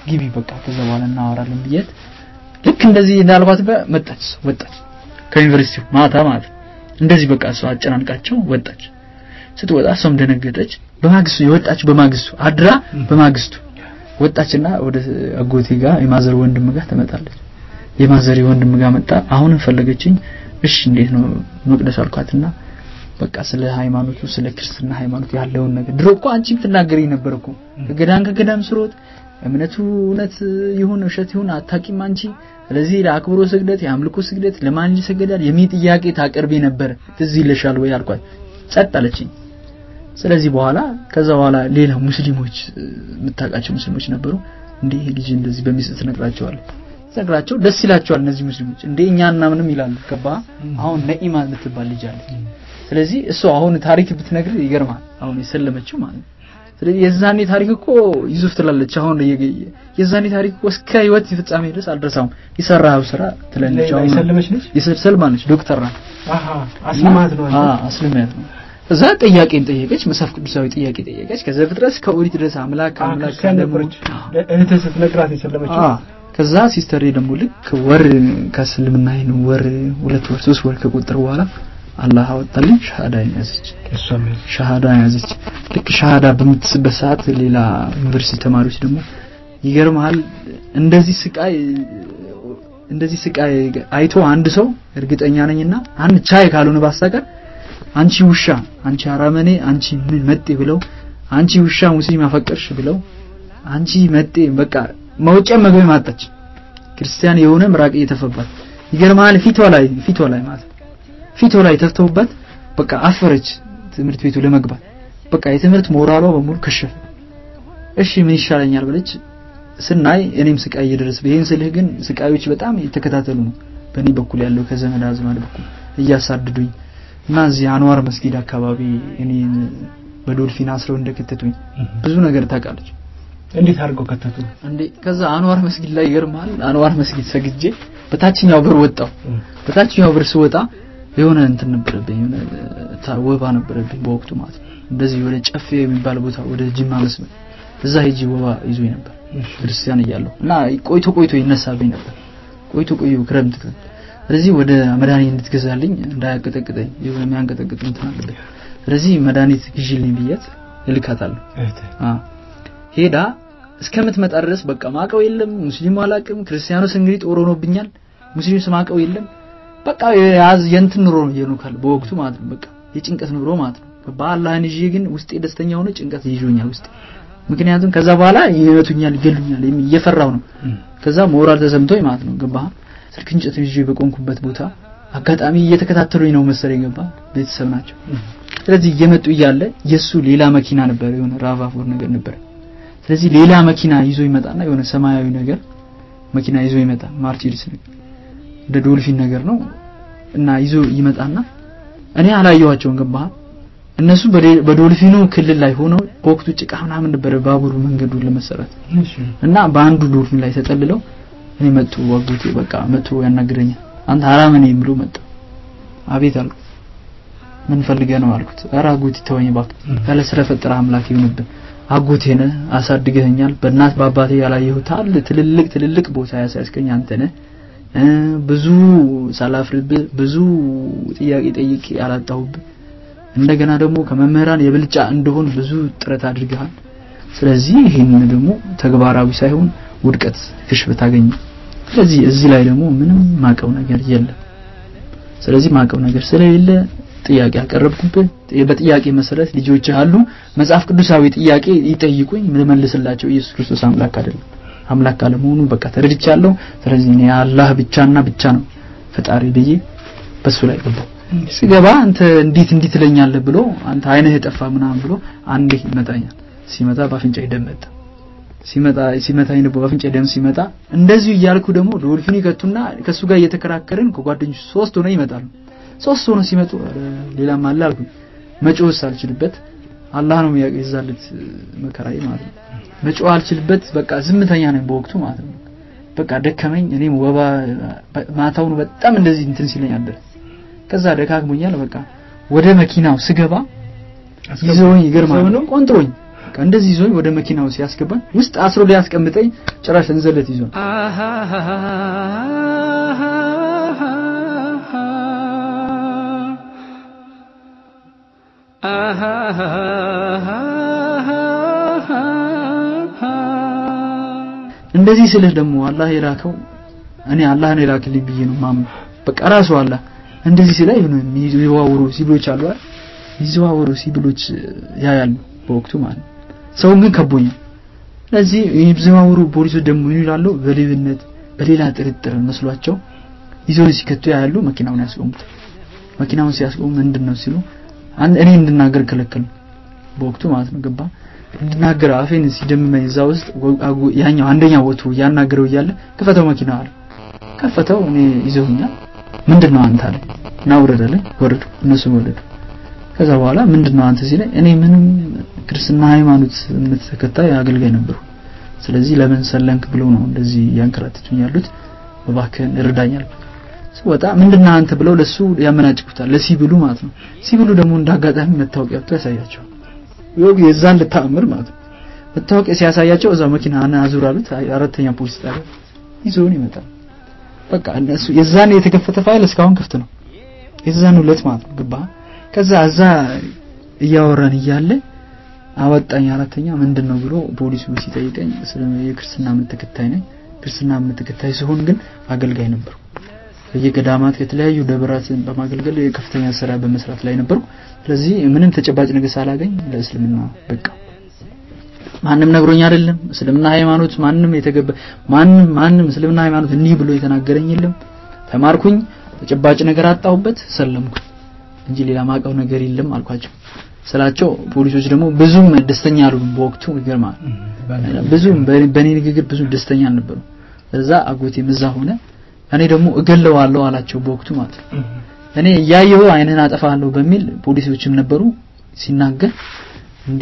ግቢ በቃ ከዛ በኋላ እናወራለን ብዬት ልክ እንደዚህ እንዳልኳት መጣች ወጣች ከዩኒቨርሲቲው ማታ ማለት እንደዚህ በቃ እሷ አጨናንቃቸው ወጣች ስትወጣ እሷም ደነገጠች በማግስቱ የወጣች በማግስቱ አድራ በማግስቱ ወጣችና ወደ አጎቴ ጋር የማዘር ወንድም ጋር ተመጣለች የማዘር ወንድም ጋር መጣ አሁን ፈለገችኝ እሺ እንዴት ነው መቅደስ አልኳትና በቃ ስለ ሃይማኖቱ ስለ ክርስትና ሃይማኖት ያለውን ነገር ድሮ እኮ አንቺም ትናገሪ ነበርኩ ከገዳም ስሮት እምነቱ እውነት ይሁን ውሸት ይሁን አታቂም አንቺ ስለዚህ ለአክብሮ ስግደት ያምልኮ ስግደት ለማን ይሰገዳል የሚ ጥያቄ ታቀርቢ ነበር ትዝ ይለሻል ወይ አልኳት ጸጥ አለችኝ ስለዚህ በኋላ ከዛ በኋላ ሌላ ሙስሊሞች ምታቃቸው ሙስሊሞች ነበሩ እንዴ ልጅ እንደዚህ በሚስት ነግራቸው ደስ ይላቸዋል እነዚህ ሙስሊሞች እንዴ እኛና ምንም ይላሉ ከባ አሁን ነኢማ የምትባል ልጅ አለች ስለዚህ እሱ አሁን ታሪክ ብትነግር ይገርማል አሁን የሰለመችው ማለት ስለዚህ የዛኔ ታሪክ እኮ ይዙፍ ትላለች አሁን የዛኔ ታሪክ እኮ እስከ ህይወት ፍጻሜ ድረስ አልደረሰም ይሰራው ስራ ትላለች አሁን ይሰለመች ነች ይሰልማለች ዶክተር ናት አስልማት ነው አስልማት ነው እዛ ጥያቄን ጠየቀች መጽሐፍ ቅዱሳዊ ጥያቄ ጠየቀች ከዛ ድረስ ከኦሪት ድረስ አምላክ ከነበረች እህትህ ስትነግራት የሰለመችው ከዛ ሲስተር ደግሞ ልክ ወር ከስልምና ይኑ ወር 2 ወር 3 ወር ከቁጥር በኋላ አላህ አወጣልኝ ሻሃዳ ያዘች ሻሃዳ ያዘች ልክ ሻሃዳ በምትስበት ሰዓት ሌላ ዩኒቨርሲቲ ተማሪዎች ደግሞ ይገርማል እንደዚህ ስቃይ አይቶ አንድ ሰው እርግጠኛ ነኝና አንድ ቻይ ካልሆነ ባስተቀር አንቺ ውሻ አንቺ አራመኔ አንቺ ምን መጤ ብለው አንቺ ውሻ ሙስሊም አፈቀርሽ ብለው አንቺ መጤ በቃ መውጫ መግቢያ ማጣች ክርስቲያን የሆነ ምራቅ እየተፈባት ይገርማል ፊቷ ላይ ማለት ፊቷ ላይ ተፍተውባት በቃ አፈረች ትምህርት ቤቱ ለመግባት በቃ የትምህርት ሞራሏ በሙሉ ከሸፈ እሺ ምን ይሻለኛል ብለች ስናይ እኔም ስቃይ እየደረሰ በይን ስልህ ግን ስቃዮች በጣም የተከታተሉ ነው በእኔ በኩል ያለው ከዘመድ አዝማድ በኩል እያሳድዱኝ እና እዚህ አንዋር መስጊድ አካባቢ እኔ በዶልፊን አስረው እንደከተቱኝ ብዙ ነገር ታውቃለች እንዴት አድርገው ከተቱ እንዴ ከዛ አንዋር መስጊድ ላይ ይገርማል አንዋር መስጊድ ሰግጄ በታችኛው በር ወጣው በታችኛው በር ስወጣ የሆነ እንትን ነበረብኝ የሆነ ወባ ነበረብኝ በወቅቱ ማለት እንደዚህ ወደ ጨፌ የሚባል ቦታ ወደ ጅማ መስመር እዛ ሄጂ ወባ ይዞኝ ነበር ክርስቲያን እያለሁ እና ቆይቶ ይነሳብኝ ነበር ቆይቶ ክረምት ስለዚህ ወደ መድኃኒት እንድትገዛልኝ እንዳያቀጠቅጠኝ የሚያንቀጠቅጥ እንትን አለበት ስለዚህ መድኃኒት ግዢልኝ ብያት ልካታለሁ ሄዳ እስከምትመጣ ድረስ በቃ ማቀው የለም ሙስሊሙ አላቅም ክርስቲያኖስ እንግዲህ ጦር ሆኖብኛል ሙስሊሙ ማቀው የለም በቃ ያዝ የንትን ኑሮ ነው የኑካል በወቅቱ ማለት ነው በቃ የጭንቀት ኑሮ ማለት ነው በአላህን ይዤ ግን ውስጤ ደስተኛ ሆነ ጭንቀት ይዞኛል ውስጤ ምክንያቱም ከዛ በኋላ ይመቱኛል ይገሉኛል እየፈራው ነው ከዛ ሞራል ተሰምቶኝ ማለት ነው ገባ ስልክ እንጨት ይዤ በቆንኩበት ቦታ አጋጣሚ እየተከታተሉኝ ነው መሰለኝ ገባ ቤተሰብ ናቸው ስለዚህ እየመጡ እያለ የሱ ሌላ መኪና ነበር የሆነ ራቫፎር ነገር ነበር ስለዚህ ሌላ መኪና ይዞ ይመጣና የሆነ ሰማያዊ ነገር መኪና ይዞ ይመጣ ማርሴዲስ ነገር እንደ ዶልፊን ነገር ነው እና ይዞ ይመጣና እኔ አላየዋቸውም ገባ እነሱ በዶልፊኑ ክልል ላይ ሆኖ በወቅቱ ጭቃ ምናምን ነበር ባቡሩ መንገዱ ለመሰራት እና በአንዱ ዶልፊን ላይ ተጠልለው እኔ መጡ ወጉት በቃ መጡ ያናግረኛል አንተ አራመኔ ብሎ መጣ አቤት አልኩ ምን ፈልገህ ነው አልኩት አራጉት ተወኝ ባክ ካለ ስለፈጠረ አምላክ ይሁንብህ አጎቴ ነህ አሳድገኛል በእናት በአባቴ ያላየሁት አለ ትልልቅ ቦታ ያሳስከኝ አንተ ነህ ብዙ ሳላፍርብህ ብዙ ጥያቄ ጠይቄ አላጣሁብህ እንደገና ደግሞ ከመምህራን የብልጫ እንደሆን ብዙ ጥረት አድርገሃል ስለዚህ ይሄን ደግሞ ተግባራዊ ሳይሆን ውድቀት ክሽበት አገኘ ስለዚህ እዚህ ላይ ደግሞ ምንም ማቀው ነገር የለም ስለዚህ ማቀው ነገር ስለሌለ ጥያቄ አቀረብኩብህ በጥያቄ መሰረት ልጆች አሉ መጽሐፍ ቅዱሳዊ ጥያቄ ይጠይቁኝ መልስላቸው ኢየሱስ ክርስቶስ አምላክ አይደለም አምላክ አለመሆኑ በቃ ተረድቻለሁ ስለዚህ እኔ አላህ ብቻና ብቻ ነው ፈጣሪ ብዬ በሱ ላይ ገባው ሲገባ አንተ እንዴት ለኛለህ ብሎ አንተ አይነህ የጠፋ ምናምን ብሎ አንዴ ይመጣኛል ሲመጣ ባፍንጫ ይደመጣ ሲመታኝ ነው ባፍንጫ ደም ሲመጣ እንደዚሁ ይያልኩ ደግሞ ዶልፊን ይከቱና ከሱ ጋር እየተከራከርን ከጓደኞች 3 ሆነው ይመጣሉ 3 ሆነው ሲመጡ ሌላም አለ አልኩ መጮህ ሳልችልበት አላህ ነው የሚያገዛለት መከራይ ማለት ነው መጮህ አልችልበት በቃ ዝምተኛ ነኝ በወቅቱ ማለት ነው በቃ ደከመኝ እኔም ወባ ማታውን በጣም እንደዚህ እንትን ሲለኝ አደረ ከዛ ደካግሞኛል በቃ ወደ መኪናው ስገባ ይዞኝ ይገርማል ቆንጥሮኝ በቃ እንደዚህ ይዞኝ ወደ መኪናው ሲያስገባኝ ውስጥ አስሮ ሊያስቀምጠኝ ጭራሽ እንዘለት ይዞኝ እንደዚህ ስለህ ደግሞ አላህ የላከው እኔ አላህ ነው የላከልኝ ብዬ ነው ማም በቃ ራሱ አላህ እንደዚህ ሲላይ ነው የሚዘዋወሩ ሲብሎች አሉ ይዘዋወሩ ሲብሎች ያያሉ በወቅቱ ማለት ሰው ግን ከቦኝ ስለዚህ ይዘዋወሩ ፖሊሶች ደግሞ ይላሉ በሌብነት በሌላ ጥርጥር መስሏቸው ይዘው ሲከቱ ያያሉ መኪናውን ያስቆሙት መኪናውን ሲያስቆሙ ምንድነው ሲሉ እኔ እንድናገር ከለከሉ በወቅቱ ማለት ነው ገባ እንድናገር አፌን ሲደምመኝ እዛ ውስጥ ያኛው አንደኛው ወጡ ያናገረው ይያለ ከፈተው መኪና አለ ከፈተው እኔ ይዘውኛ ምንድነው አንተ አለ ናውረደለ ወረዱ እነሱ ወረዱ ከዛ በኋላ ምንድነው አንተ ሲለኝ እኔ ምንም ክርስትና ሃይማኖት ተከታይ አገልጋይ ነበርኩ ስለዚህ ለምን ሰለንክ ብለው ነው እንደዚህ ያንከራተቱኝ ያሉት በባከን እርዳኛል ወጣ ምንድነው አንተ ብለው ለሱ ያመናጭቁታል ለሲብሉ ማለት ነው ሲብሉ ደግሞ እንዳጋጣሚ መታወቂያቸው ያሳያቸው ይወግ የዛን ለታምር ማለት ነው መታወቂያ ሲያሳያቸው እዛ መኪና አዙራሉት አራተኛ ፖሊስ ጣቢያ ይዞን ይመጣል በቃ እነሱ የዛን የተከፈተ ፋይል እስካሁን ክፍት ነው የዛን ሁለት ማለት ነው ግባ ከዛ አዛ እያወራን ይያለ አወጣኝ አራተኛ ምንድነው ብሎ ፖሊሱ ሲጠይቀኝ የክርስትና ተከታይ ነኝ ክርስትና ተከታይ ሲሆን ግን አገልጋይ ነበር የገዳማት ከተለያዩ ደብራትን በማገልገል የከፍተኛ ስራ በመስራት ላይ ነበር ስለዚህ ምንም ተጨባጭ ነገር ሳላገኝ ለእስልምና በቃ ማንንም ነግሮኝ አይደለም እስልምና ሃይማኖት ማንንም የተገበ ማንንም እስልምና ሃይማኖት እንዲህ ብሎ የተናገረኝ የለም ተማርኩኝ ተጨባጭ ነገር አጣውበት ሰለምኩ እንጂ ሌላ ማቀው ነገር የለም አልኳቸው ስላቸው ፖሊሶች ደግሞ ብዙም ደስተኛ አልሆኑም በወቅቱ ይገርማል ብዙም በኔ ንግግር ብዙ ደስተኛ አልነበሩ እዛ አጎቴ ምዛ ሆነ እኔ ደግሞ እገለዋለሁ አላቸው በወቅቱ ማለት እኔ ያየው አይነን አጠፋለሁ በሚል ፖሊሶችም ነበሩ ሲናገር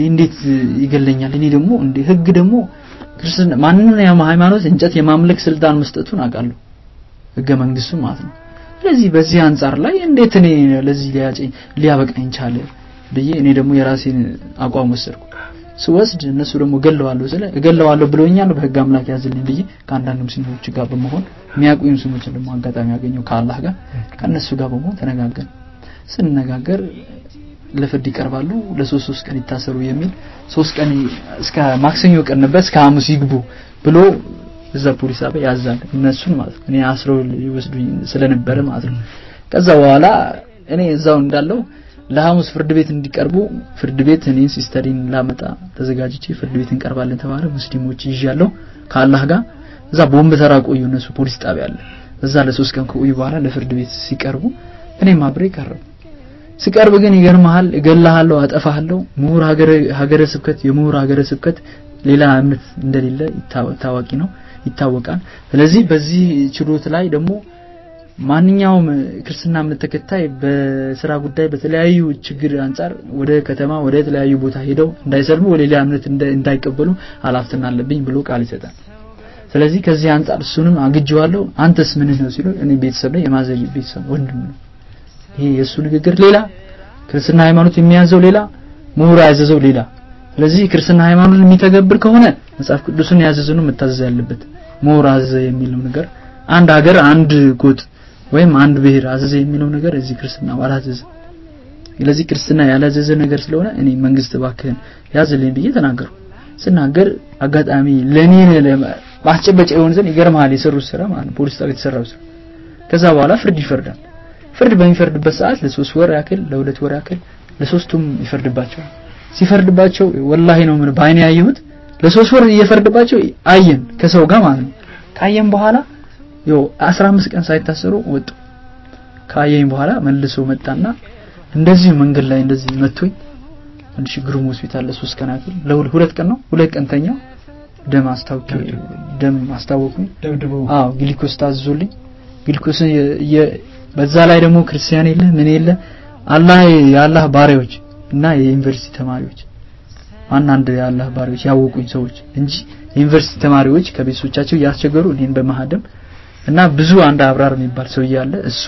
እንዴት ይገለኛል እኔ ደግሞ ህግ ደግሞ ክርስቲያን ማንኛውም ሃይማኖት እንጨት የማምለክ ስልጣን መስጠቱን አቃሉ ህገ መንግስቱ ማለት ነው ስለዚህ በዚህ አንፃር ላይ እንዴት እኔ ለዚህ ሊያበቃኝ ቻለ ብዬ እኔ ደግሞ የራሴን አቋም ወሰድኩ ስወስድ እነሱ ደግሞ እገለዋለሁ ብለውኛል በህግ አምላክ ያዝልኝ ብዬ ከአንዳንድ ሙስሊሞች ጋር በመሆን የሚያቁኝ ሙስሊሞች ደግሞ አጋጣሚ ያገኘው ከአላህ ጋር ከነሱ ጋር በመሆን ተነጋገርን ስንነጋገር ለፍርድ ይቀርባሉ ለ3 ቀን ይታሰሩ የሚል 3 ቀን እስከ ማክሰኞ ቀን ነበር እስከ ሐሙስ ይግቡ ብሎ እዛ ፖሊስ አበ ያዛል እነሱን ማለት ነው እኔ አስረው ይወስዱኝ ስለነበረ ማለት ነው ከዛ በኋላ እኔ እዛው እንዳለው ለሐሙስ ፍርድ ቤት እንዲቀርቡ ፍርድ ቤት እኔን ሲስተሪን ላመጣ ተዘጋጅቼ ፍርድ ቤት እንቀርባለን ተባለ ሙስሊሞች ይያለው ከአላህ ጋር እዛ ቦምብ ተራቆዩ እነሱ ፖሊስ ጣቢያ አለ እዛ ለ3 ቀን ቆዩ በኋላ ለፍርድ ቤት ሲቀርቡ እኔም አብሬ ቀረብ ሲቀርብ ግን ይገርማል እገላሃለሁ አጠፋሃለሁ ምሁር ሀገረ ስብከት የምሁር ሀገረ ስብከት ሌላ እምነት እንደሌለ ታዋቂ ነው ይታወቃል ስለዚህ በዚህ ችሎት ላይ ደግሞ ማንኛውም ክርስትና እምነት ተከታይ በስራ ጉዳይ በተለያዩ ችግር አንፃር ወደ ከተማ ወደ ተለያዩ ቦታ ሄደው እንዳይሰልሙ ወደ ሌላ እምነት እንዳይቀበሉ ኃላፊነት አለብኝ ብሎ ቃል ይሰጣል ስለዚህ ከዚህ አንፃር እሱንም አግጀዋለሁ አንተስ ምን ነው ሲሉ እኔ ቤተሰብ ላይ የማዘይ ቤተሰብ ወንድም ነው ይሄ የሱ ንግግር ሌላ ክርስትና ሃይማኖት የሚያዘው ሌላ ምሁር ያዘዘው ሌላ ስለዚህ ክርስትና ሃይማኖት የሚተገብር ከሆነ መጽሐፍ ቅዱስን ያዘዘው መታዘዝ ያለበት ምሁር አዘዘ የሚለው ነገር አንድ ሀገር አንድ ጎጥ ወይም አንድ ብሔር አዘዘ የሚለው ነገር እዚህ ክርስትና አላዘዘ ስለዚህ ክርስትና ያላዘዘ ነገር ስለሆነ እኔ መንግስት ባከን ያዘልኝ ብዬ ተናገርኩ ስናገር አጋጣሚ ለኔ ማስጨበጫ የሆነ ዘን ይገርማል የሰሩት ስራ ማለት ፖሊስ ጣቢያ የተሰራው ስራ ከዛ በኋላ ፍርድ ይፈርዳል ፍርድ በሚፈርድበት ሰዓት ለ3 ወር ያክል ለ2 ወር ያክል ለሶስቱም ይፈርድባቸው ሲፈርድባቸው ወላሂ ነው ምን ባይኔ ያየሁት ለ3 ወር እየፈርድባቸው አየን ከሰው ጋር ማለት ነው ካየን በኋላ 15 ቀን ሳይታሰሩ ወጡ ካየኝ በኋላ መልሶ መጣና እንደዚህ መንገድ ላይ እንደዚህ መጥቶኝ አንድ ግሩም ሆስፒታል ለ3 ቀን ያክል ለ2 ቀን ነው 2 ቀን ተኛው ደም አስታወቁኝ ደብድበው ግሉኮስ ታዝዞልኝ ግሉኮስ በዛ ላይ ደግሞ ክርስቲያን የለ ምን የለ የአላህ ባሪያዎች እና የዩኒቨርሲቲ ተማሪዎች አንድ የአላህ ባሪያዎች ያወቁኝ ሰዎች እንጂ ዩኒቨርሲቲ ተማሪዎች ከቤተሰቦቻቸው ያስቸገሩ እኔን በመሃደም እና ብዙ አንድ አብራር የሚባል ሰው ያለ እሱ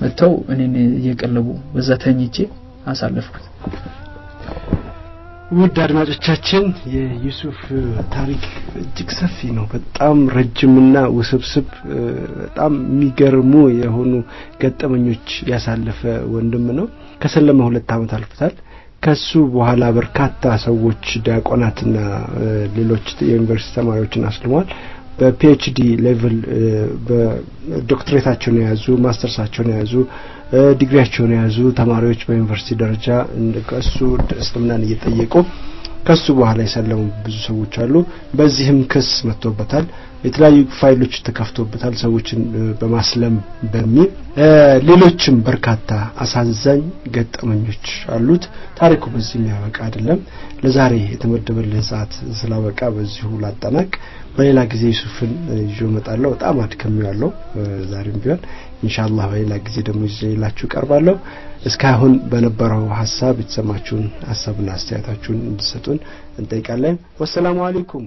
መተው እኔን እየቀለቡ በዛ ተኝቼ አሳለፍኩት። ውድ አድማጮቻችን የዩሱፍ ታሪክ እጅግ ሰፊ ነው። በጣም ረጅምና ውስብስብ በጣም የሚገርሙ የሆኑ ገጠመኞች ያሳለፈ ወንድም ነው። ከሰለመ 2 አመት አልፎታል። ከሱ በኋላ በርካታ ሰዎች ዲያቆናትና ሌሎች የዩኒቨርሲቲ ተማሪዎችን አስልሟል። በፒኤችዲ ሌቭል በዶክትሬታቸውን ያዙ ማስተርሳቸውን ያዙ ዲግሪያቸውን ያዙ ተማሪዎች በዩኒቨርሲቲ ደረጃ እንደከሱ እስልምናን እየጠየቁ ከሱ በኋላ የሰለሙ ብዙ ሰዎች አሉ። በዚህም ክስ መጥቶበታል። የተለያዩ ፋይሎች ተከፍቶበታል ሰዎችን በማስለም በሚል ሌሎችም በርካታ አሳዛኝ ገጠመኞች አሉት። ታሪኩ በዚህ የሚያበቃ አይደለም። ለዛሬ የተመደበልን ሰዓት ስላበቃ በዚሁ ላጠናቅ። በሌላ ጊዜ ዩሱፍን ይዞ መጣለው። በጣም አድከሚያለሁ ዛሬም ቢሆን ኢንሻአላህ በሌላ ጊዜ ደግሞ ይዤላችሁ ቀርባለሁ። እስካሁን በነበረው ሐሳብ የተሰማችሁን ሐሳብና አስተያየታችሁን እንድትሰጡን እንጠይቃለን። ወሰላሙ አለይኩም